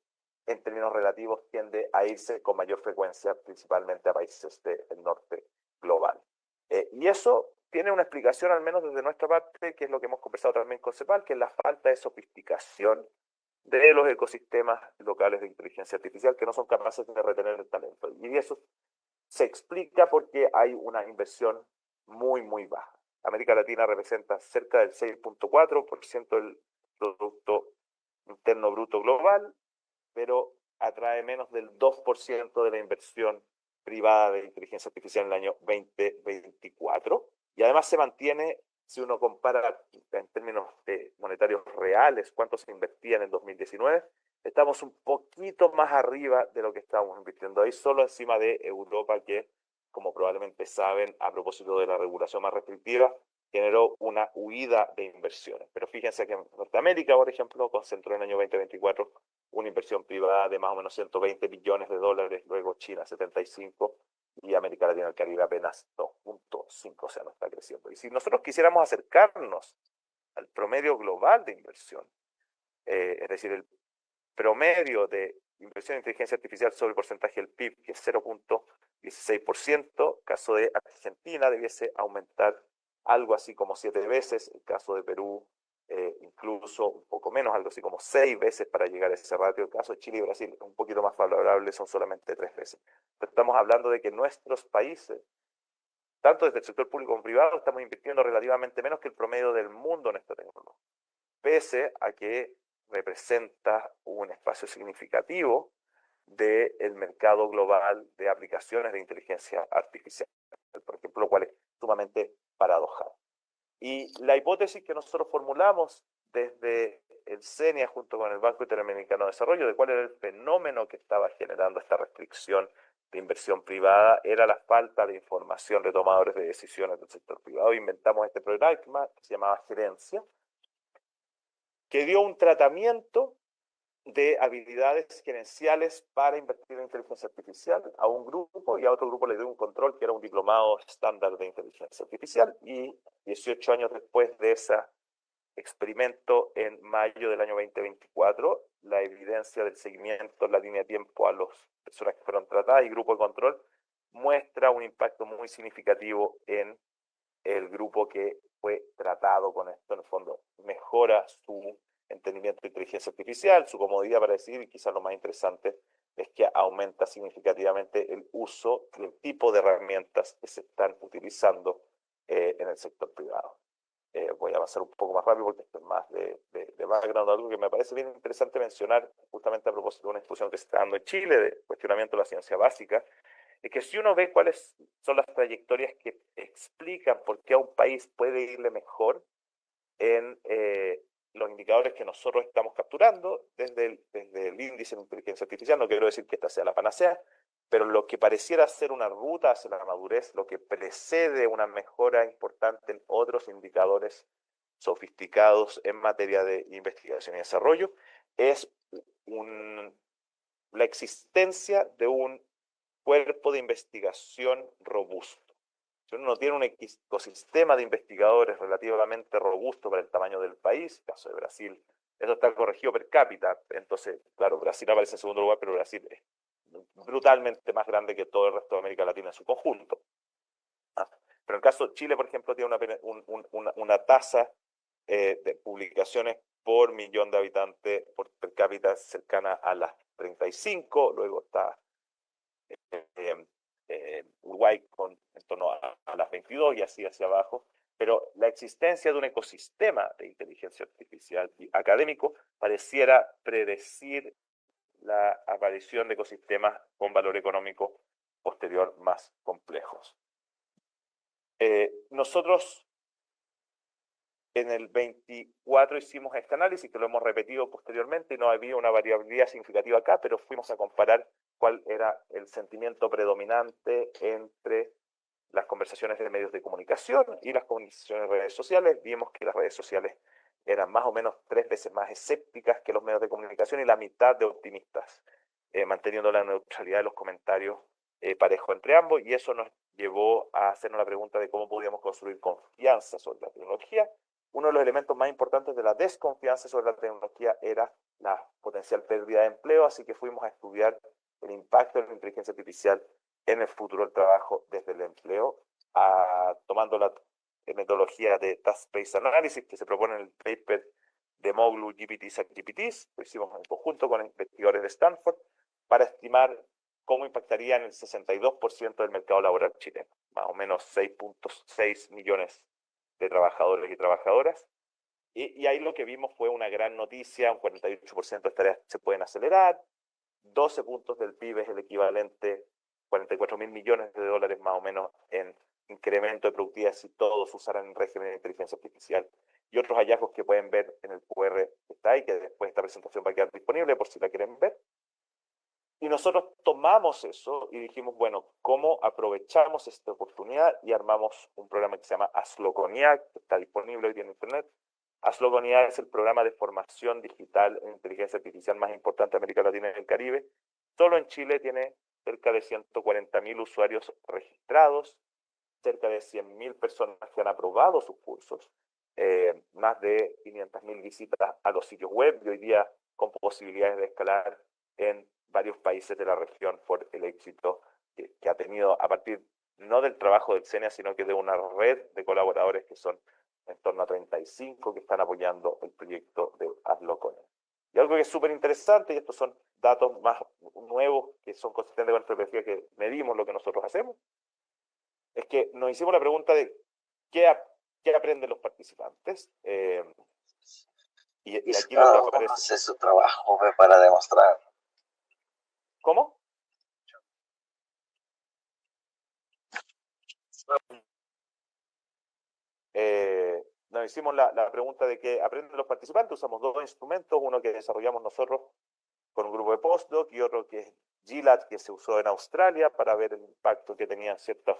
en términos relativos tiende a irse con mayor frecuencia principalmente a países del norte global. Y eso tiene una explicación, al menos desde nuestra parte, que es lo que hemos conversado también con CEPAL, que es la falta de sofisticación de los ecosistemas locales de inteligencia artificial, que no son capaces de retener el talento. Y eso se explica porque hay una inversión muy, muy baja. América Latina representa cerca del 6.4% del Producto Interno Bruto Global, pero atrae menos del 2% de la inversión privada de inteligencia artificial en el año 2024. Y además se mantiene, si uno compara en términos monetarios reales cuánto se invertía en el 2019, estamos un poquito más arriba de lo que estábamos invirtiendo ahí, solo encima de Europa, que, como probablemente saben, a propósito de la regulación más restrictiva, generó una huida de inversiones. Pero fíjense que en Norteamérica, por ejemplo, concentró en el año 2024 una inversión privada de más o menos 120 billones de dólares, luego China 75, y América Latina y el Caribe apenas 2.5, o sea, no está creciendo. Y si nosotros quisiéramos acercarnos al promedio global de inversión, es decir, el promedio de inversión en inteligencia artificial sobre el porcentaje del PIB, que es 0.16%, caso de Argentina debiese aumentar algo así como 7 veces, el caso de Perú incluso un poco menos, algo así como 6 veces para llegar a ese ratio. El caso de Chile y Brasil es un poquito más favorable, son solamente 3 veces. Pero estamos hablando de que nuestros países, tanto desde el sector público como privado, estamos invirtiendo relativamente menos que el promedio del mundo en esta tecnología, pese a que representa un espacio significativo del mercado global de aplicaciones de inteligencia artificial, por ejemplo, lo cual es sumamente paradojal. Y la hipótesis que nosotros formulamos desde el CENIA junto con el Banco Interamericano de Desarrollo de cuál era el fenómeno que estaba generando esta restricción de inversión privada era la falta de información de tomadores de decisiones del sector privado. Inventamos este programa que se llamaba Gerencia, que dio un tratamiento de habilidades gerenciales para invertir en inteligencia artificial a un grupo, y a otro grupo le dio un control que era un diplomado estándar de inteligencia artificial. Y 18 años después de ese experimento, en mayo del año 2024, la evidencia del seguimiento en la línea de tiempo a las personas que fueron tratadas y grupo de control muestra un impacto muy significativo en el grupo que fue tratado con esto. En el fondo mejora su entendimiento de inteligencia artificial, su comodidad para decidir, y quizás lo más interesante es que aumenta significativamente el uso y el tipo de herramientas que se están utilizando en el sector privado. voy a avanzar un poco más rápido porque esto es más de background, algo que me parece bien interesante mencionar justamente a propósito de una discusión que se está dando en Chile de cuestionamiento de la ciencia básica, es que si uno ve cuáles son las trayectorias que explican por qué a un país puede irle mejor en los indicadores que nosotros estamos capturando desde el índice de inteligencia artificial, no quiero decir que esta sea la panacea, pero lo que pareciera ser una ruta hacia la madurez, lo que precede una mejora importante en otros indicadores sofisticados en materia de investigación y desarrollo, es la existencia de un cuerpo de investigación robusto. Si uno no tiene un ecosistema de investigadores relativamente robusto para el tamaño del país, el caso de Brasil, eso está corregido per cápita, entonces, claro, Brasil aparece en segundo lugar, pero Brasil es brutalmente más grande que todo el resto de América Latina en su conjunto. Pero en el caso de Chile, por ejemplo, tiene una tasa de publicaciones por millón de habitantes por per cápita cercana a las 35, luego está Uruguay en torno a las 22 y así hacia abajo, pero la existencia de un ecosistema de inteligencia artificial y académico pareciera predecir la aparición de ecosistemas con valor económico posterior más complejos. Nosotros en el 24 hicimos este análisis, que lo hemos repetido posteriormente, y no había una variabilidad significativa acá, pero fuimos a comparar cuál era el sentimiento predominante entre las conversaciones de medios de comunicación y las conversaciones de redes sociales. Vimos que las redes sociales eran más o menos 3 veces más escépticas que los medios de comunicación y la mitad de optimistas, manteniendo la neutralidad de los comentarios parejo entre ambos, y eso nos llevó a hacernos la pregunta de cómo podíamos construir confianza sobre la tecnología. Uno de los elementos más importantes de la desconfianza sobre la tecnología era la potencial pérdida de empleo, así que fuimos a estudiar el impacto de la inteligencia artificial en el futuro del trabajo desde el empleo, tomando la metodología de Task-Based Analysis que se propone en el paper de Moglu, GPTs and GPTs, lo hicimos en conjunto con investigadores de Stanford, para estimar cómo impactaría en el 62% del mercado laboral chileno, más o menos 6.6 millones de trabajadores y trabajadoras. Y ahí lo que vimos fue una gran noticia, un 48% de tareas se pueden acelerar, 12 puntos del PIB es el equivalente, 44 mil millones de dólares más o menos en incremento de productividad si todos usaran el régimen de inteligencia artificial. Y otros hallazgos que pueden ver en el QR que está ahí, que después esta presentación va a quedar disponible por si la quieren ver. Y nosotros tomamos eso y dijimos, bueno, ¿cómo aprovechamos esta oportunidad? Y armamos un programa que se llama Asloconia, que está disponible hoy en Internet. Asloconia es el programa de formación digital en inteligencia artificial más importante de América Latina y el Caribe. Solo en Chile tiene cerca de 140.000 usuarios registrados, cerca de 100.000 personas que han aprobado sus cursos, más de 500.000 visitas a los sitios web y hoy día con posibilidades de escalar en varios países de la región por el éxito que ha tenido a partir no del trabajo del CENIA, sino que de una red de colaboradores que son en torno a 35 que están apoyando el proyecto de Hazlo con él. Y algo que es súper interesante, y estos son datos más nuevos que son consistentes con nuestra perspectiva, que medimos lo que nosotros hacemos, es que nos hicimos la pregunta de qué aprenden los participantes. Y aquí lo que aparece... hace su trabajo para demostrar. ¿Cómo? Nos hicimos la pregunta de qué aprenden los participantes. Usamos dos instrumentos, uno que desarrollamos nosotros con un grupo de postdoc y otro que es GLAD, que se usó en Australia para ver el impacto que tenían ciertas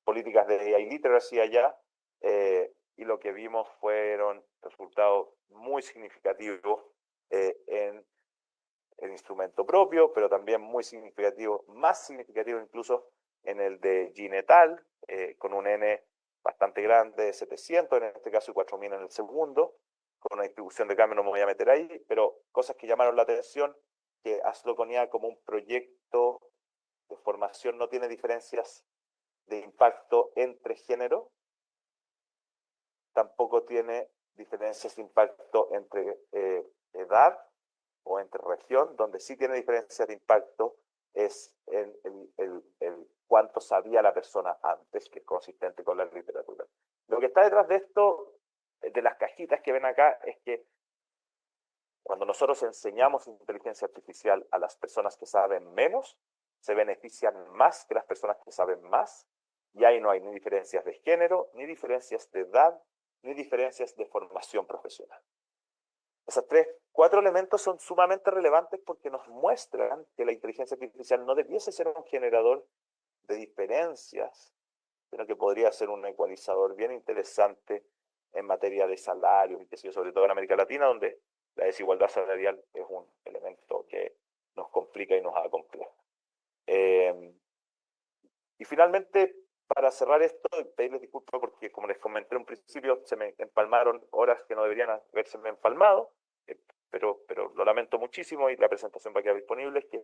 políticas de AI literacy allá. Y lo que vimos fueron resultados muy significativos en el instrumento propio, pero también muy significativo, más significativo incluso en el de Ginetal, con un N bastante grande de 700 en este caso y 4000 en el segundo, con una distribución de cambio no me voy a meter ahí, pero cosas que llamaron la atención, que Asloconia como un proyecto de formación no tiene diferencias de impacto entre género, tampoco tiene diferencias de impacto entre edad o entre región. Donde sí tiene diferencias de impacto es en el cuánto sabía la persona antes, que es consistente con la literatura. Lo que está detrás de esto de las cajitas que ven acá es que cuando nosotros enseñamos inteligencia artificial a las personas que saben menos, se benefician más que las personas que saben más, y ahí no hay ni diferencias de género, ni diferencias de edad, ni diferencias de formación profesional. Esos cuatro elementos son sumamente relevantes porque nos muestran que la inteligencia artificial no debiese ser un generador de diferencias, sino que podría ser un ecualizador bien interesante en materia de salarios y que sé, sobre todo en América Latina, donde la desigualdad salarial es un elemento que nos complica y nos acompleja. Y finalmente, para cerrar esto, pedirles disculpas porque, como les comenté en un principio, se me empalmaron horas que no deberían haberse empalmado, pero lo lamento muchísimo y la presentación va a quedar disponible. Es que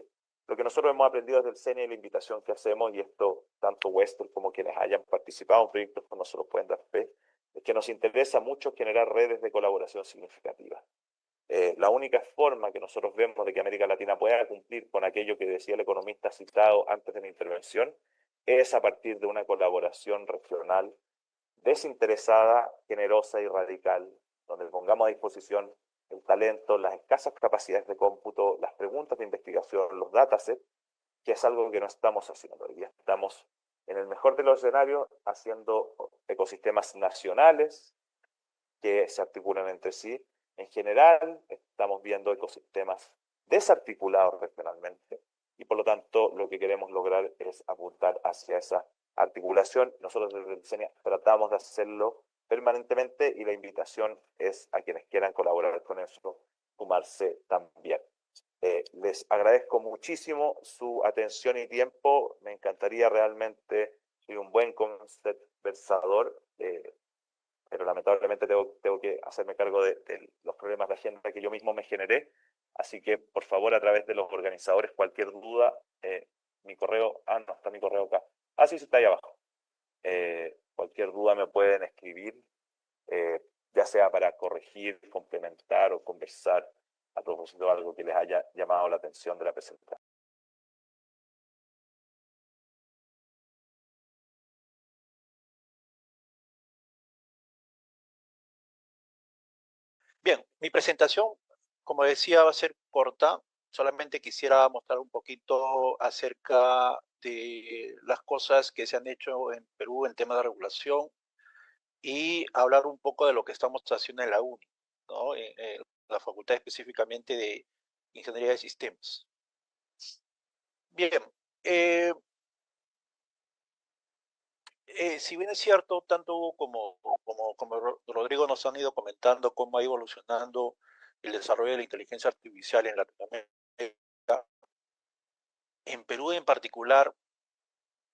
lo que nosotros hemos aprendido desde el CENI y la invitación que hacemos, y esto tanto Western como quienes hayan participado en proyectos como nosotros pueden dar fe, es que nos interesa mucho generar redes de colaboración significativas. La única forma que nosotros vemos de que América Latina pueda cumplir con aquello que decía el economista citado antes de la intervención es a partir de una colaboración regional desinteresada, generosa y radical, donde pongamos a disposición el talento, las escasas capacidades de cómputo, las preguntas de investigación, los datasets, que es algo que no estamos haciendo. Hoy día estamos, en el mejor de los escenarios, haciendo ecosistemas nacionales que se articulan entre sí. En general, estamos viendo ecosistemas desarticulados regionalmente y por lo tanto lo que queremos lograr es apuntar hacia esa articulación. Nosotros desde el CENIA tratamos de hacerlo permanentemente y la invitación es a quienes quieran colaborar con eso, sumarse también. Les agradezco muchísimo su atención y tiempo. Me encantaría realmente, soy un buen conversador, pero lamentablemente tengo que hacerme cargo de los problemas de agenda que yo mismo me generé. Así que, por favor, a través de los organizadores, cualquier duda, mi correo, no, está mi correo acá. Sí, está ahí abajo. Cualquier duda me pueden escribir, ya sea para corregir, complementar o conversar a propósito de algo que les haya llamado la atención de la presentación. Bien, mi presentación, como decía, va a ser corta. Solamente quisiera mostrar un poquito acerca de las cosas que se han hecho en Perú en temas de regulación y hablar un poco de lo que estamos haciendo en la UNI, ¿no? En la facultad específicamente de Ingeniería de Sistemas. Bien, si bien es cierto, tanto como Rodrigo nos han ido comentando cómo ha ido evolucionando el desarrollo de la inteligencia artificial en Latinoamérica, en Perú en particular,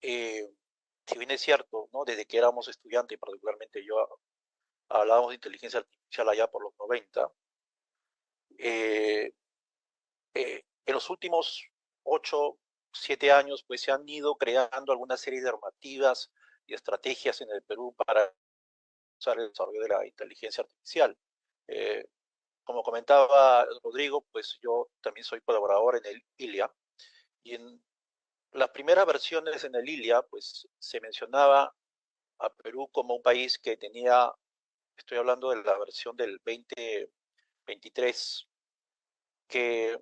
si bien es cierto, ¿no? Desde que éramos estudiantes, y particularmente yo, hablábamos de inteligencia artificial allá por los 90, en los últimos 8, 7 años, pues se han ido creando alguna serie de normativas y estrategias en el Perú para usar el desarrollo de la inteligencia artificial. Eh, como comentaba Rodrigo, pues yo también soy colaborador en el ILIA, y en las primeras versiones en el ILIA, pues se mencionaba a Perú como un país que tenía, estoy hablando de la versión del 2023, que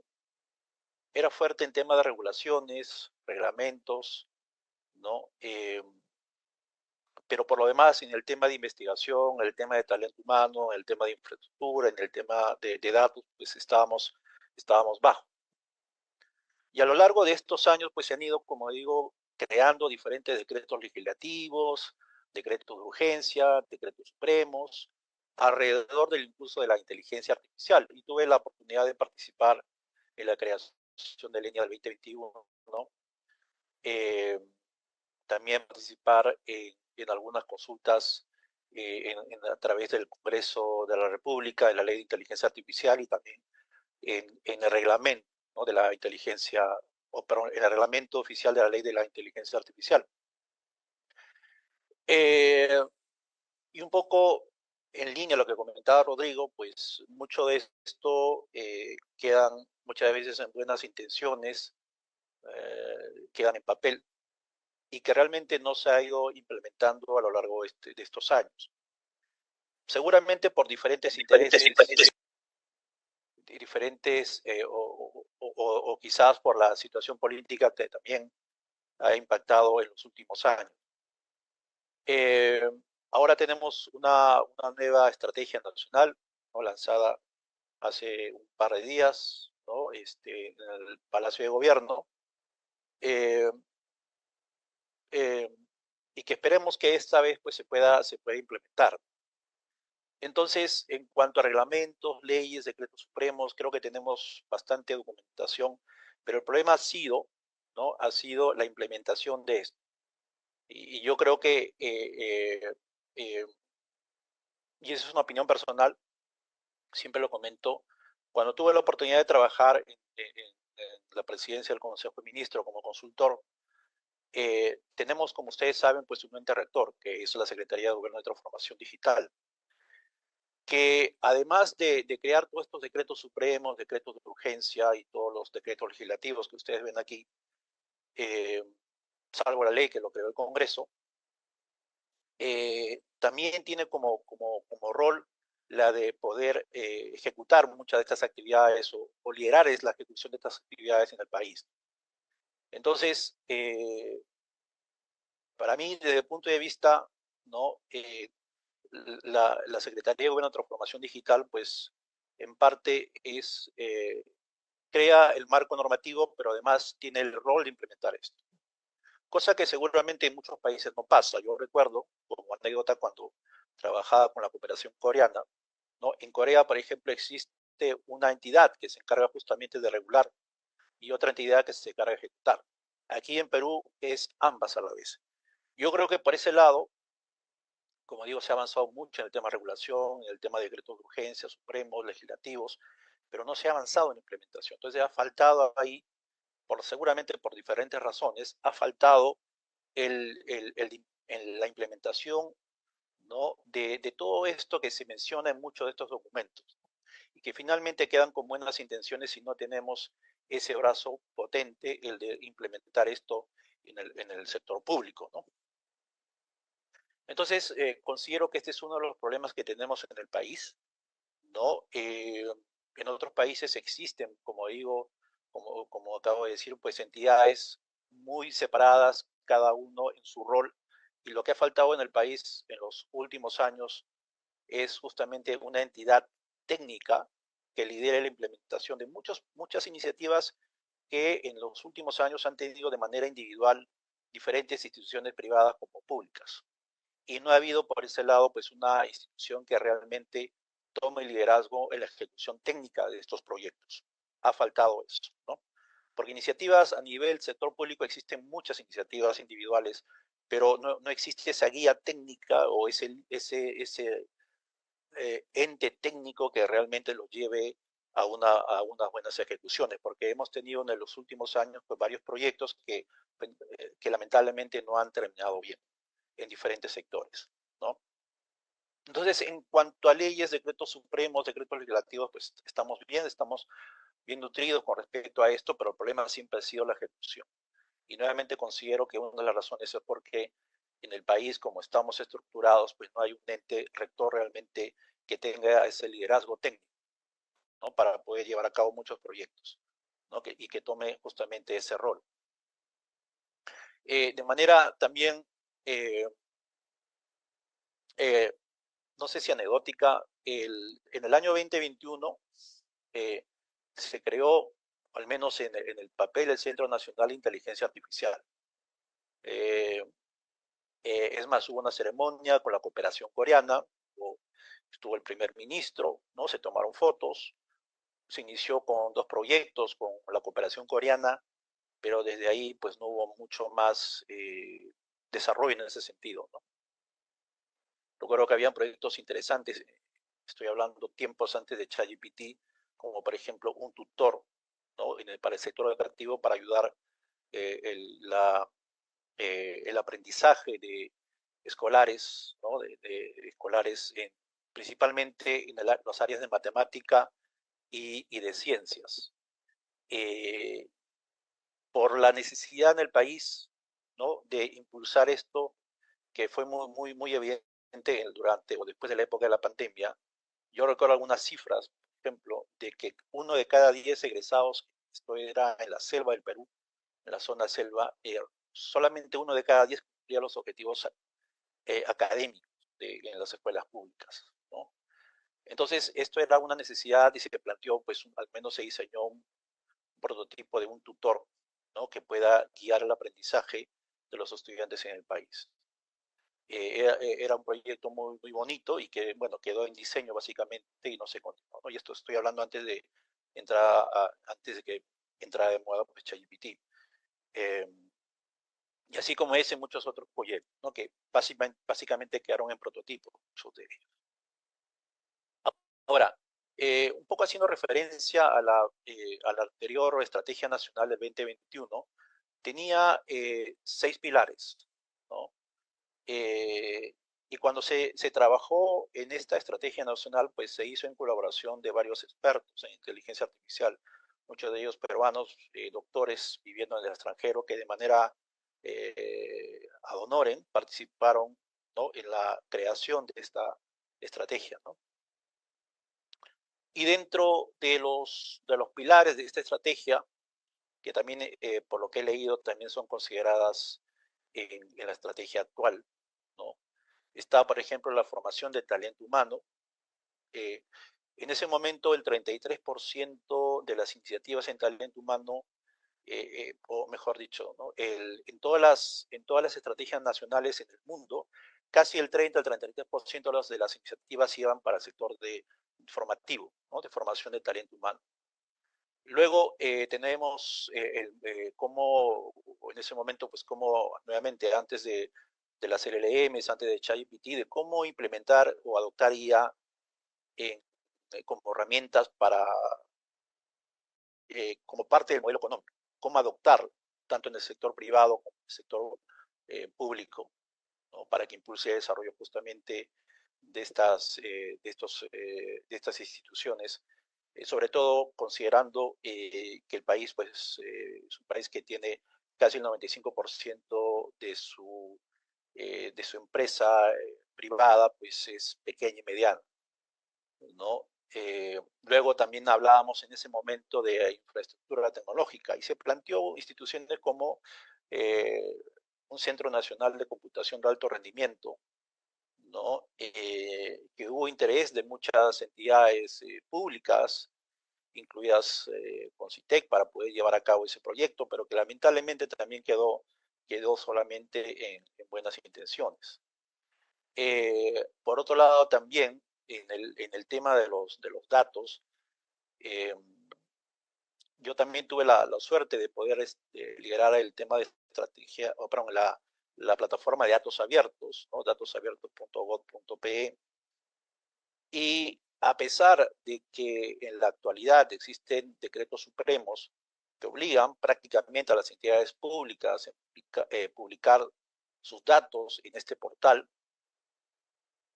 era fuerte en tema de regulaciones, reglamentos, ¿no? Pero por lo demás, en el tema de investigación, en el tema de talento humano, en el tema de infraestructura, en el tema de datos, pues estábamos bajo. Y a lo largo de estos años, pues se han ido, como digo, creando diferentes decretos legislativos, decretos de urgencia, decretos supremos, alrededor del impulso de la inteligencia artificial. Y tuve la oportunidad de participar en la creación de línea del 2021, ¿no? También participar en algunas consultas a través del Congreso de la República, de la Ley de Inteligencia Artificial y también en el reglamento, ¿no? De la inteligencia, perdón, en el reglamento oficial de la Ley de la Inteligencia Artificial. Y un poco en línea a lo que comentaba Rodrigo, pues mucho de esto quedan muchas veces en buenas intenciones, quedan en papel, y que realmente no se ha ido implementando a lo largo de estos años. seguramente por diferentes intereses, o quizás por la situación política que también ha impactado en los últimos años. Ahora tenemos una nueva estrategia nacional, ¿no?, lanzada hace un par de días, ¿no?, en el Palacio de Gobierno, eh, eh, y que esperemos que esta vez pues, se pueda implementar. Entonces, en cuanto a reglamentos, leyes, decretos supremos, creo que tenemos bastante documentación, pero el problema ha sido, ¿no?, ha sido la implementación de esto. Y yo creo que, y esa es una opinión personal, siempre lo comento, cuando tuve la oportunidad de trabajar en la presidencia del Consejo de Ministros como consultor, tenemos, como ustedes saben, pues un ente rector, que es la Secretaría de Gobierno de Transformación Digital, que además de crear todos estos decretos supremos, decretos de urgencia y todos los decretos legislativos que ustedes ven aquí, eh, salvo la ley que lo creó el Congreso, también tiene como rol la de poder ejecutar muchas de estas actividades o liderar la ejecución de estas actividades en el país. Entonces, para mí, desde el punto de vista, ¿no?, la Secretaría de Gobierno de Transformación Digital, pues, en parte crea el marco normativo, pero además tiene el rol de implementar esto. Cosa que seguramente en muchos países no pasa. Yo recuerdo, como anécdota, cuando trabajaba con la cooperación coreana, ¿no? En Corea, por ejemplo, existe una entidad que se encarga justamente de regular y otra entidad que se encarga de ejecutar. Aquí en Perú es ambas a la vez. Yo creo que por ese lado, como digo, se ha avanzado mucho en el tema de regulación, en el tema de decretos de urgencia, supremos, legislativos, pero no se ha avanzado en implementación. Entonces ha faltado ahí, seguramente por diferentes razones, ha faltado en la implementación, ¿no?, de todo esto que se menciona en muchos de estos documentos y que finalmente quedan con buenas intenciones si no tenemos ese brazo potente, el de implementar esto en el sector público, ¿no? Entonces, considero que este es uno de los problemas que tenemos en el país, ¿no? En otros países existen, como digo, como acabo de decir, pues entidades muy separadas, cada uno en su rol, y lo que ha faltado en el país en los últimos años es justamente una entidad técnica que lidere la implementación de muchas iniciativas que en los últimos años han tenido de manera individual diferentes instituciones privadas como públicas. Y no ha habido por ese lado pues una institución que realmente tome el liderazgo en la ejecución técnica de estos proyectos. Ha faltado eso, ¿no? Porque iniciativas a nivel sector público existen muchas iniciativas individuales, pero no existe esa guía técnica o ese ente técnico que realmente los lleve a unas buenas ejecuciones, porque hemos tenido en los últimos años pues, varios proyectos que lamentablemente no han terminado bien en diferentes sectores, ¿no? Entonces, en cuanto a leyes, decretos supremos, decretos legislativos, pues estamos bien nutridos con respecto a esto, pero el problema siempre ha sido la ejecución. Y nuevamente considero que una de las razones es porque en el país, como estamos estructurados, pues no hay un ente rector realmente que tenga ese liderazgo técnico, ¿no?, para poder llevar a cabo muchos proyectos, ¿no?, y que tome justamente ese rol. De manera también, no sé si anecdótica, en el año 2021 se creó, al menos en el papel, el Centro Nacional de Inteligencia Artificial. Es más, hubo una ceremonia con la cooperación coreana, estuvo el primer ministro, ¿no? Se tomaron fotos, se inició con 2 proyectos con la cooperación coreana, pero desde ahí pues no hubo mucho más desarrollo en ese sentido, ¿no? Recuerdo que habían proyectos interesantes, estoy hablando tiempos antes de ChatGPT, como por ejemplo un tutor, ¿no?, para el sector educativo para ayudar el aprendizaje de escolares, ¿no?, de escolares principalmente en las áreas de matemática y de ciencias. Por la necesidad en el país, ¿no?, de impulsar esto, que fue muy evidente durante o después de la época de la pandemia, yo recuerdo algunas cifras, por ejemplo, de que 1 de cada 10 egresados, esto era en la selva del Perú, en la zona selva, solamente 1 de cada 10 cumplía los objetivos académicos en las escuelas públicas, ¿no? Entonces, esto era una necesidad y se planteó, pues al menos se diseñó un prototipo de un tutor, ¿no? Que pueda guiar el aprendizaje de los estudiantes en el país. Era un proyecto muy, muy bonito y que, bueno, quedó en diseño básicamente y no se continuó, ¿no? Y esto estoy hablando antes de antes de que entrara de moda pues, ChatGPT. Y así como ese, muchos otros proyectos, ¿no? Que básicamente quedaron en prototipo, muchos de ellos. Ahora, un poco haciendo referencia a la anterior Estrategia Nacional del 2021, tenía 6 pilares, ¿no? Y cuando se trabajó en esta estrategia nacional, pues se hizo en colaboración de varios expertos en inteligencia artificial, muchos de ellos peruanos, doctores viviendo en el extranjero, que de manera ad honorem participaron, ¿no? En la creación de esta estrategia, ¿no? Y dentro de los pilares de esta estrategia, que también, por lo que he leído, también son consideradas en la estrategia actual, ¿no? Está, por ejemplo, la formación de talento humano. En ese momento, el 33% de las iniciativas en talento humano, o mejor dicho, ¿no? En todas las estrategias nacionales en el mundo, casi el 30 al 33% de las iniciativas iban para el sector formativo, ¿no? De formación de talento humano. Luego tenemos cómo, en ese momento, pues cómo nuevamente antes de las LLMs, antes de ChatGPT, de cómo implementar o adoptar IA como herramientas como parte del modelo económico, cómo adoptarlo, tanto en el sector privado como en el sector público, ¿no? Para que impulse el desarrollo justamente de estas instituciones, sobre todo considerando que el país pues, es un país que tiene casi el 95% de su empresa privada pues, es pequeña y mediana, ¿no? Luego también hablábamos en ese momento de infraestructura tecnológica y se planteó instituciones como un Centro Nacional de Computación de Alto Rendimiento, ¿no? Que hubo interés de muchas entidades públicas, incluidas Concitec, para poder llevar a cabo ese proyecto, pero que lamentablemente también quedó solamente en buenas intenciones. Por otro lado, también en el tema de los datos, yo también tuve la suerte de poder liderar el tema de estrategia, o perdón, la plataforma de datos abiertos, ¿no? datosabiertos.gov.pe. Y a pesar de que en la actualidad existen decretos supremos que obligan prácticamente a las entidades públicas a publicar sus datos en este portal,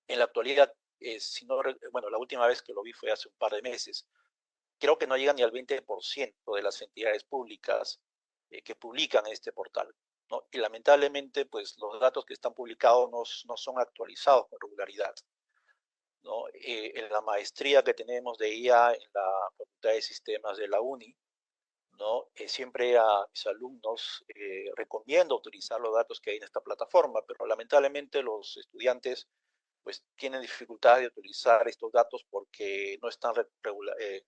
en la actualidad, bueno, la última vez que lo vi fue hace un par de meses, creo que no llega ni al 20% de las entidades públicas que publican en este portal, ¿no? Y lamentablemente, pues los datos que están publicados no son actualizados con regularidad, ¿no? En la maestría que tenemos de IA en la Facultad de Sistemas de la UNI, ¿no? Siempre a mis alumnos recomiendo utilizar los datos que hay en esta plataforma, pero lamentablemente los estudiantes pues tienen dificultad de utilizar estos datos porque no están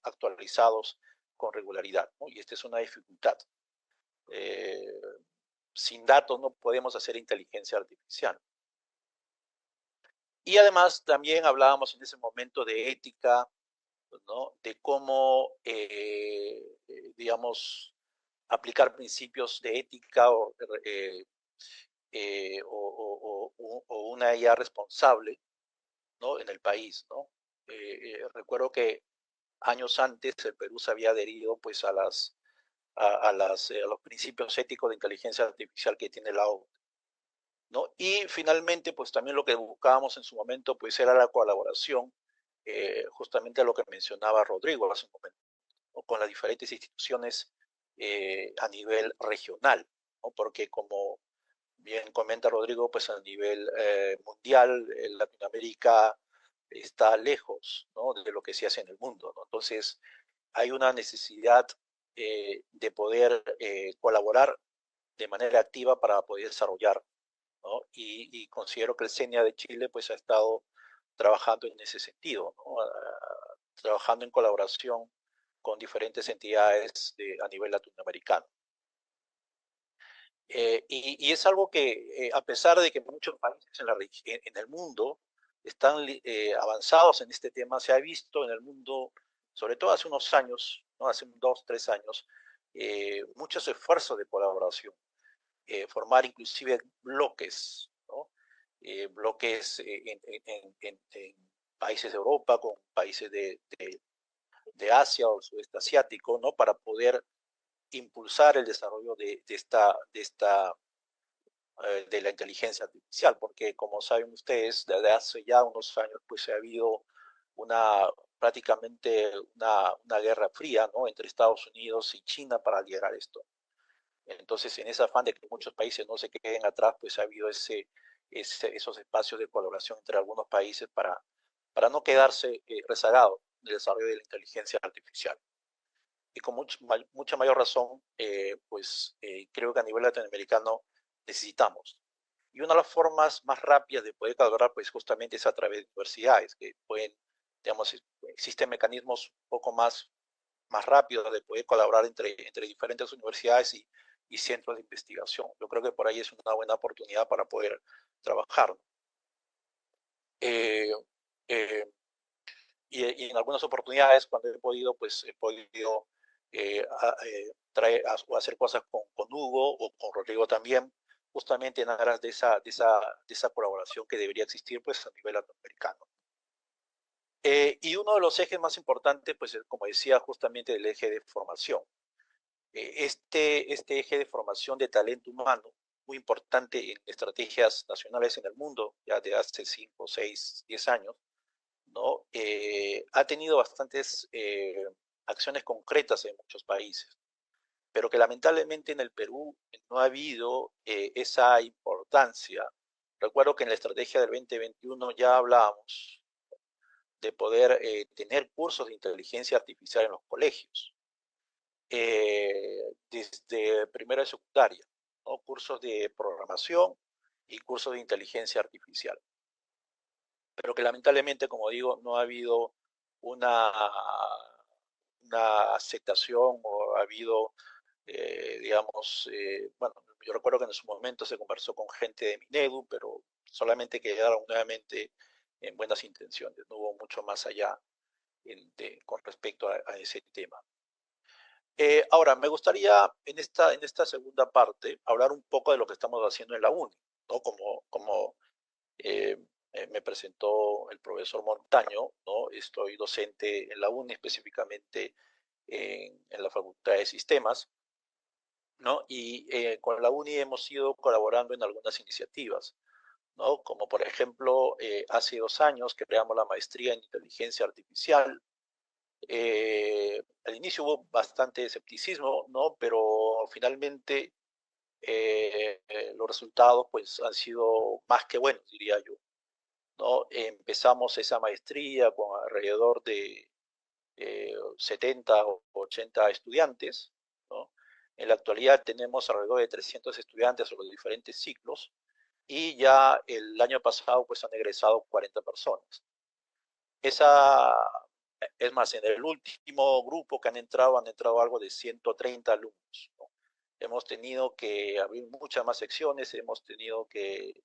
actualizados con regularidad, ¿no? Y esta es una dificultad. Sin datos no podemos hacer inteligencia artificial. Y además también hablábamos en ese momento de ética, ¿no? De cómo, digamos, aplicar principios de ética o una IA responsable, ¿no? En el país, ¿no? Recuerdo que años antes el Perú se había adherido pues a los principios éticos de inteligencia artificial que tiene la ONU, ¿no? Y finalmente pues también lo que buscábamos en su momento pues era la colaboración, justamente a lo que mencionaba Rodrigo hace un momento, ¿no? Con las diferentes instituciones a nivel regional, ¿no? Porque como bien comenta Rodrigo, pues a nivel mundial, Latinoamérica está lejos, ¿no?, de lo que se hace en el mundo, ¿no? Entonces, hay una necesidad de poder colaborar de manera activa para poder desarrollar, ¿no? Y considero que el CENIA de Chile pues ha estado trabajando en ese sentido, ¿no? Trabajando en colaboración con diferentes entidades a nivel latinoamericano. Y es algo que, a pesar de que muchos países en el mundo están avanzados en este tema, se ha visto en el mundo, sobre todo hace unos años, ¿no?, hace 2, 3 años, muchos esfuerzos de colaboración, formar inclusive bloques, ¿no? Bloques en países de Europa, con países de Asia o sudeste asiático, ¿no?, para poder impulsar el desarrollo de la inteligencia artificial, porque como saben ustedes, desde hace ya unos años pues ha habido prácticamente una guerra fría, ¿no?, entre Estados Unidos y China para liderar esto. Entonces, en ese afán de que muchos países no se queden atrás, pues ha habido esos espacios de colaboración entre algunos países para no quedarse rezagados del desarrollo de la inteligencia artificial. Y con mucha mayor razón, creo que a nivel latinoamericano necesitamos. Y una de las formas más rápidas de poder colaborar, pues justamente es a través de universidades, que pueden, digamos, existen mecanismos un poco más rápidos de poder colaborar entre diferentes universidades y centros de investigación. Yo creo que por ahí es una buena oportunidad para poder trabajar. Eh, eh, y en algunas oportunidades, cuando he podido, pues he podido o hacer cosas con Hugo o con Rodrigo también, justamente en aras de esa colaboración que debería existir pues a nivel latinoamericano. Y uno de los ejes más importantes, pues como decía, justamente el eje de formación. Este eje de formación de talento humano, muy importante en estrategias nacionales en el mundo, ya de hace 5, 6, 10 años, ¿no? Ha tenido bastantes acciones concretas en muchos países, pero que lamentablemente en el Perú no ha habido esa importancia. Recuerdo que en la estrategia del 2021 ya hablábamos de poder tener cursos de inteligencia artificial en los colegios, desde primero de secundaria, ¿no?, cursos de programación y cursos de inteligencia artificial. Pero que lamentablemente, como digo, no ha habido una, una aceptación o ha habido, bueno, yo recuerdo que en su momento se conversó con gente de Minedu, pero solamente quedaron nuevamente en buenas intenciones, no hubo mucho más allá con respecto a ese tema. Ahora, me gustaría en esta segunda parte hablar un poco de lo que estamos haciendo en la UNI, ¿no? Como me presentó el profesor Montaño, ¿no? Estoy docente en la UNI, específicamente en la Facultad de Sistemas, ¿no? Y con la UNI hemos ido colaborando en algunas iniciativas, ¿no? Como por ejemplo, hace 2 años creamos la maestría en inteligencia artificial. Al inicio hubo bastante escepticismo, ¿no? Pero finalmente los resultados pues han sido más que buenos, diría yo, ¿no? Empezamos esa maestría con alrededor de 70 o 80 estudiantes, ¿no? En la actualidad tenemos alrededor de 300 estudiantes en los diferentes ciclos y ya el año pasado pues han egresado 40 personas. Es más, en el último grupo que han entrado algo de 130 alumnos, ¿no? Hemos tenido que abrir muchas más secciones, hemos tenido que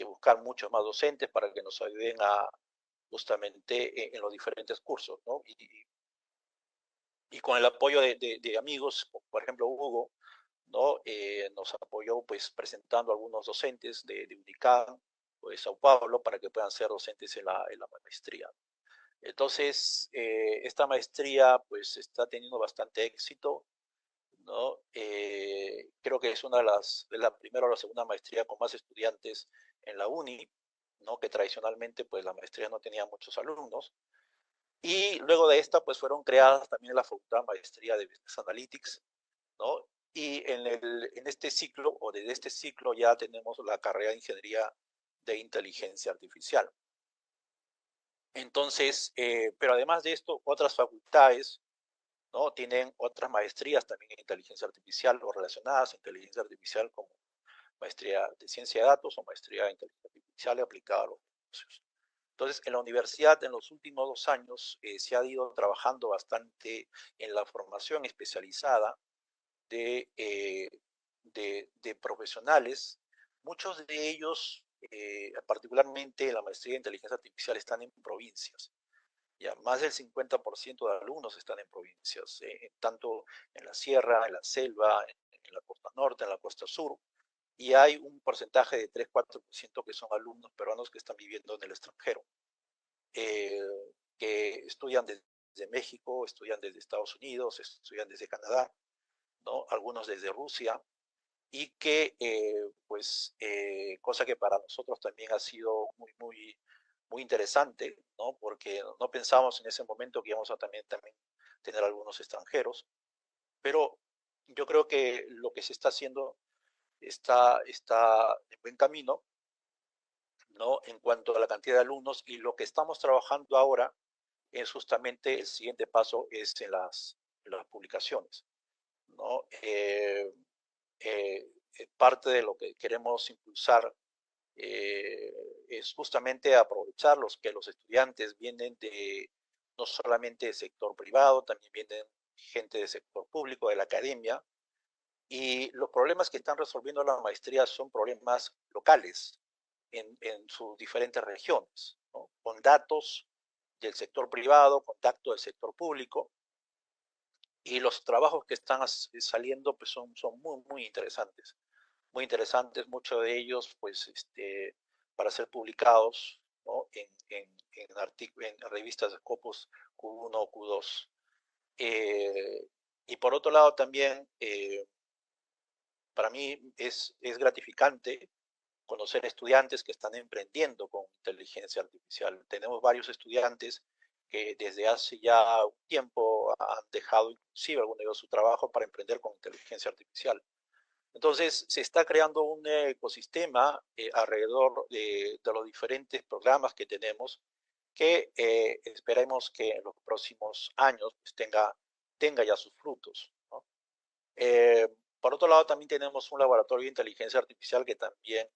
buscar muchos más docentes para que nos ayuden justamente en los diferentes cursos, ¿no? Y con el apoyo de amigos, por ejemplo Hugo, ¿no? Nos apoyó pues presentando algunos docentes de UNICAM o de Sao Paulo para que puedan ser docentes en la maestría. Entonces, esta maestría pues está teniendo bastante éxito, ¿no? Creo que es la primera o la segunda maestría con más estudiantes en la UNI, ¿no? Que tradicionalmente pues la maestría no tenía muchos alumnos. Y luego de esta pues fueron creadas también la Facultad de Maestría de Business Analytics, ¿no? Y en este ciclo, o desde este ciclo, ya tenemos la carrera de Ingeniería de Inteligencia Artificial. Entonces, pero además de esto, otras facultades, ¿no?, tienen otras maestrías también en inteligencia artificial o relacionadas a inteligencia artificial, como maestría de ciencia de datos o maestría de inteligencia artificial aplicada a los negocios. Entonces, en la universidad en los últimos 2 años se ha ido trabajando bastante en la formación especializada de, de profesionales. Muchos de ellos, particularmente en la maestría de inteligencia artificial, están en provincias. Ya más del 50% de alumnos están en provincias, tanto en la sierra, en la selva, en la costa norte, en la costa sur, y hay un porcentaje de 3-4% que son alumnos peruanos que están viviendo en el extranjero, eh, que estudian desde México, estudian desde Estados Unidos, estudian desde Canadá, ¿no?, algunos desde Rusia, y que, cosa que para nosotros también ha sido muy interesante, ¿no?, porque no pensamos en ese momento que íbamos a también tener algunos extranjeros, pero yo creo que lo que se está haciendo está en buen camino, ¿no?, en cuanto a la cantidad de alumnos, y lo que estamos trabajando ahora es justamente el siguiente paso, es en las publicaciones, ¿no? Parte de lo que queremos impulsar es justamente aprovechar que los estudiantes vienen no solamente del sector privado, también vienen gente del sector público, de la academia, y los problemas que están resolviendo la maestría son problemas locales en sus diferentes regiones, ¿no?, con datos del sector privado, con datos del sector público, y los trabajos que están saliendo pues son muy interesantes, muchos de ellos pues para ser publicados, ¿no?, en revistas de Scopus Q1, Q2. Y por otro lado también, para mí es gratificante conocer estudiantes que están emprendiendo con inteligencia artificial. Tenemos varios estudiantes que desde hace ya un tiempo han dejado inclusive algún de su trabajo para emprender con inteligencia artificial. Entonces, se está creando un ecosistema alrededor de los diferentes programas que tenemos, que esperemos que en los próximos años pues, tenga ya sus frutos, ¿no? Por otro lado, también tenemos un laboratorio de inteligencia artificial que también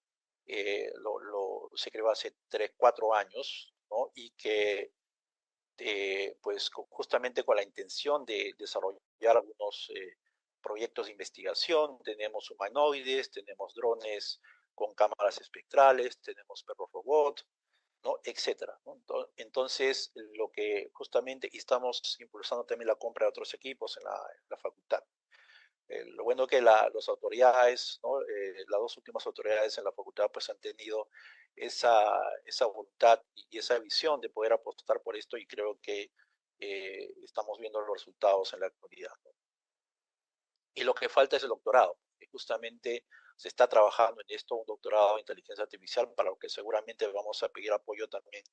se creó hace 3-4 años, ¿no?, y que pues justamente con la intención de desarrollar algunos proyectos de investigación. Tenemos humanoides, tenemos drones con cámaras espectrales, tenemos perros robot, ¿no?, etcétera, ¿no? Entonces, lo que justamente, y estamos impulsando también la compra de otros equipos en la facultad. Lo bueno que las autoridades, ¿no?, las dos últimas autoridades en la facultad pues han tenido esa voluntad y esa visión de poder apostar por esto, y creo que estamos viendo los resultados en la actualidad, ¿no? Y lo que falta es el doctorado. Y justamente se está trabajando en esto, un doctorado en inteligencia artificial, para lo que seguramente vamos a pedir apoyo también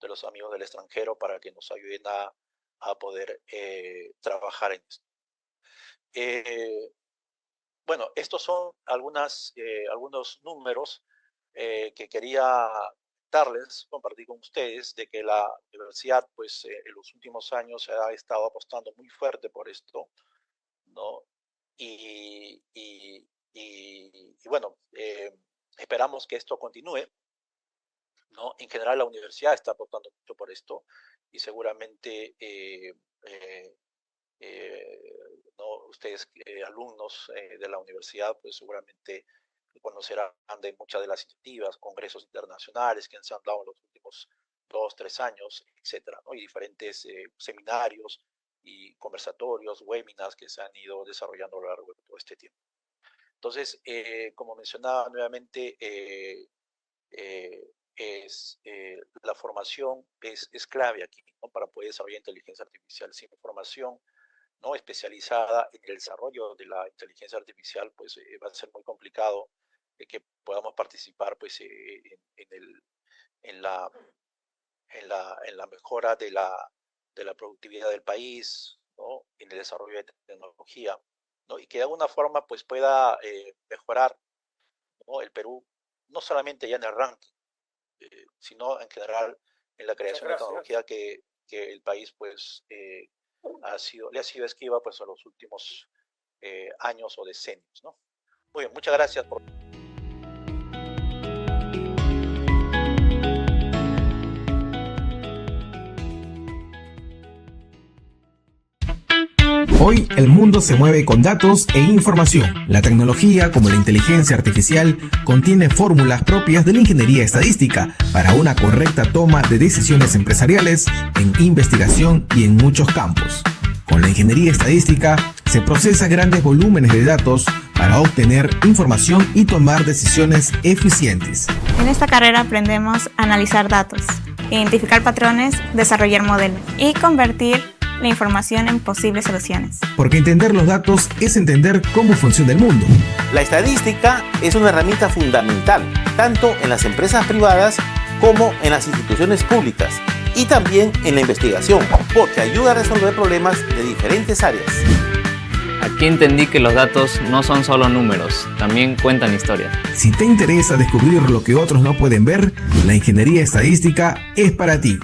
de los amigos del extranjero para que nos ayuden a poder trabajar en esto. Bueno, estos son algunos números que quería darles, compartir con ustedes, de que la universidad, pues, en los últimos años ha estado apostando muy fuerte por esto, ¿no? Y bueno, esperamos que esto continúe, ¿no? En general, la universidad está apostando mucho por esto, y seguramente ¿no?, ustedes, alumnos de la universidad, pues seguramente conocerán de muchas de las iniciativas, congresos internacionales que se han dado en los últimos 2-3 años, etcétera, ¿no?, y diferentes seminarios y conversatorios, webinars que se han ido desarrollando a lo largo de todo este tiempo. Entonces, como mencionaba nuevamente, la formación es clave aquí, ¿no?, para poder desarrollar inteligencia artificial. Sin formación, ¿no?, especializada en el desarrollo de la inteligencia artificial, pues va a ser muy complicado que podamos participar pues, en, la, en la mejora de la productividad del país, ¿no?, en el desarrollo de tecnología, ¿no? Y que de alguna forma pues pueda mejorar, ¿no? El Perú, no solamente ya en el ranking, sino en general en la creación de tecnología que el país pues le ha sido esquiva pues a los últimos años o decenios, ¿no? Muy bien, muchas gracias por... Hoy el mundo se mueve con datos e información. La tecnología, como la inteligencia artificial, contiene fórmulas propias de la ingeniería estadística para una correcta toma de decisiones empresariales, en investigación y en muchos campos. Con la ingeniería estadística se procesan grandes volúmenes de datos para obtener información y tomar decisiones eficientes. En esta carrera aprendemos a analizar datos, identificar patrones, desarrollar modelos y convertir la información en posibles soluciones. Porque entender los datos es entender cómo funciona el mundo. La estadística es una herramienta fundamental, tanto en las empresas privadas como en las instituciones públicas y también en la investigación, porque ayuda a resolver problemas de diferentes áreas. Aquí entendí que los datos no son solo números, también cuentan historias. Si te interesa descubrir lo que otros no pueden ver, la ingeniería estadística es para ti.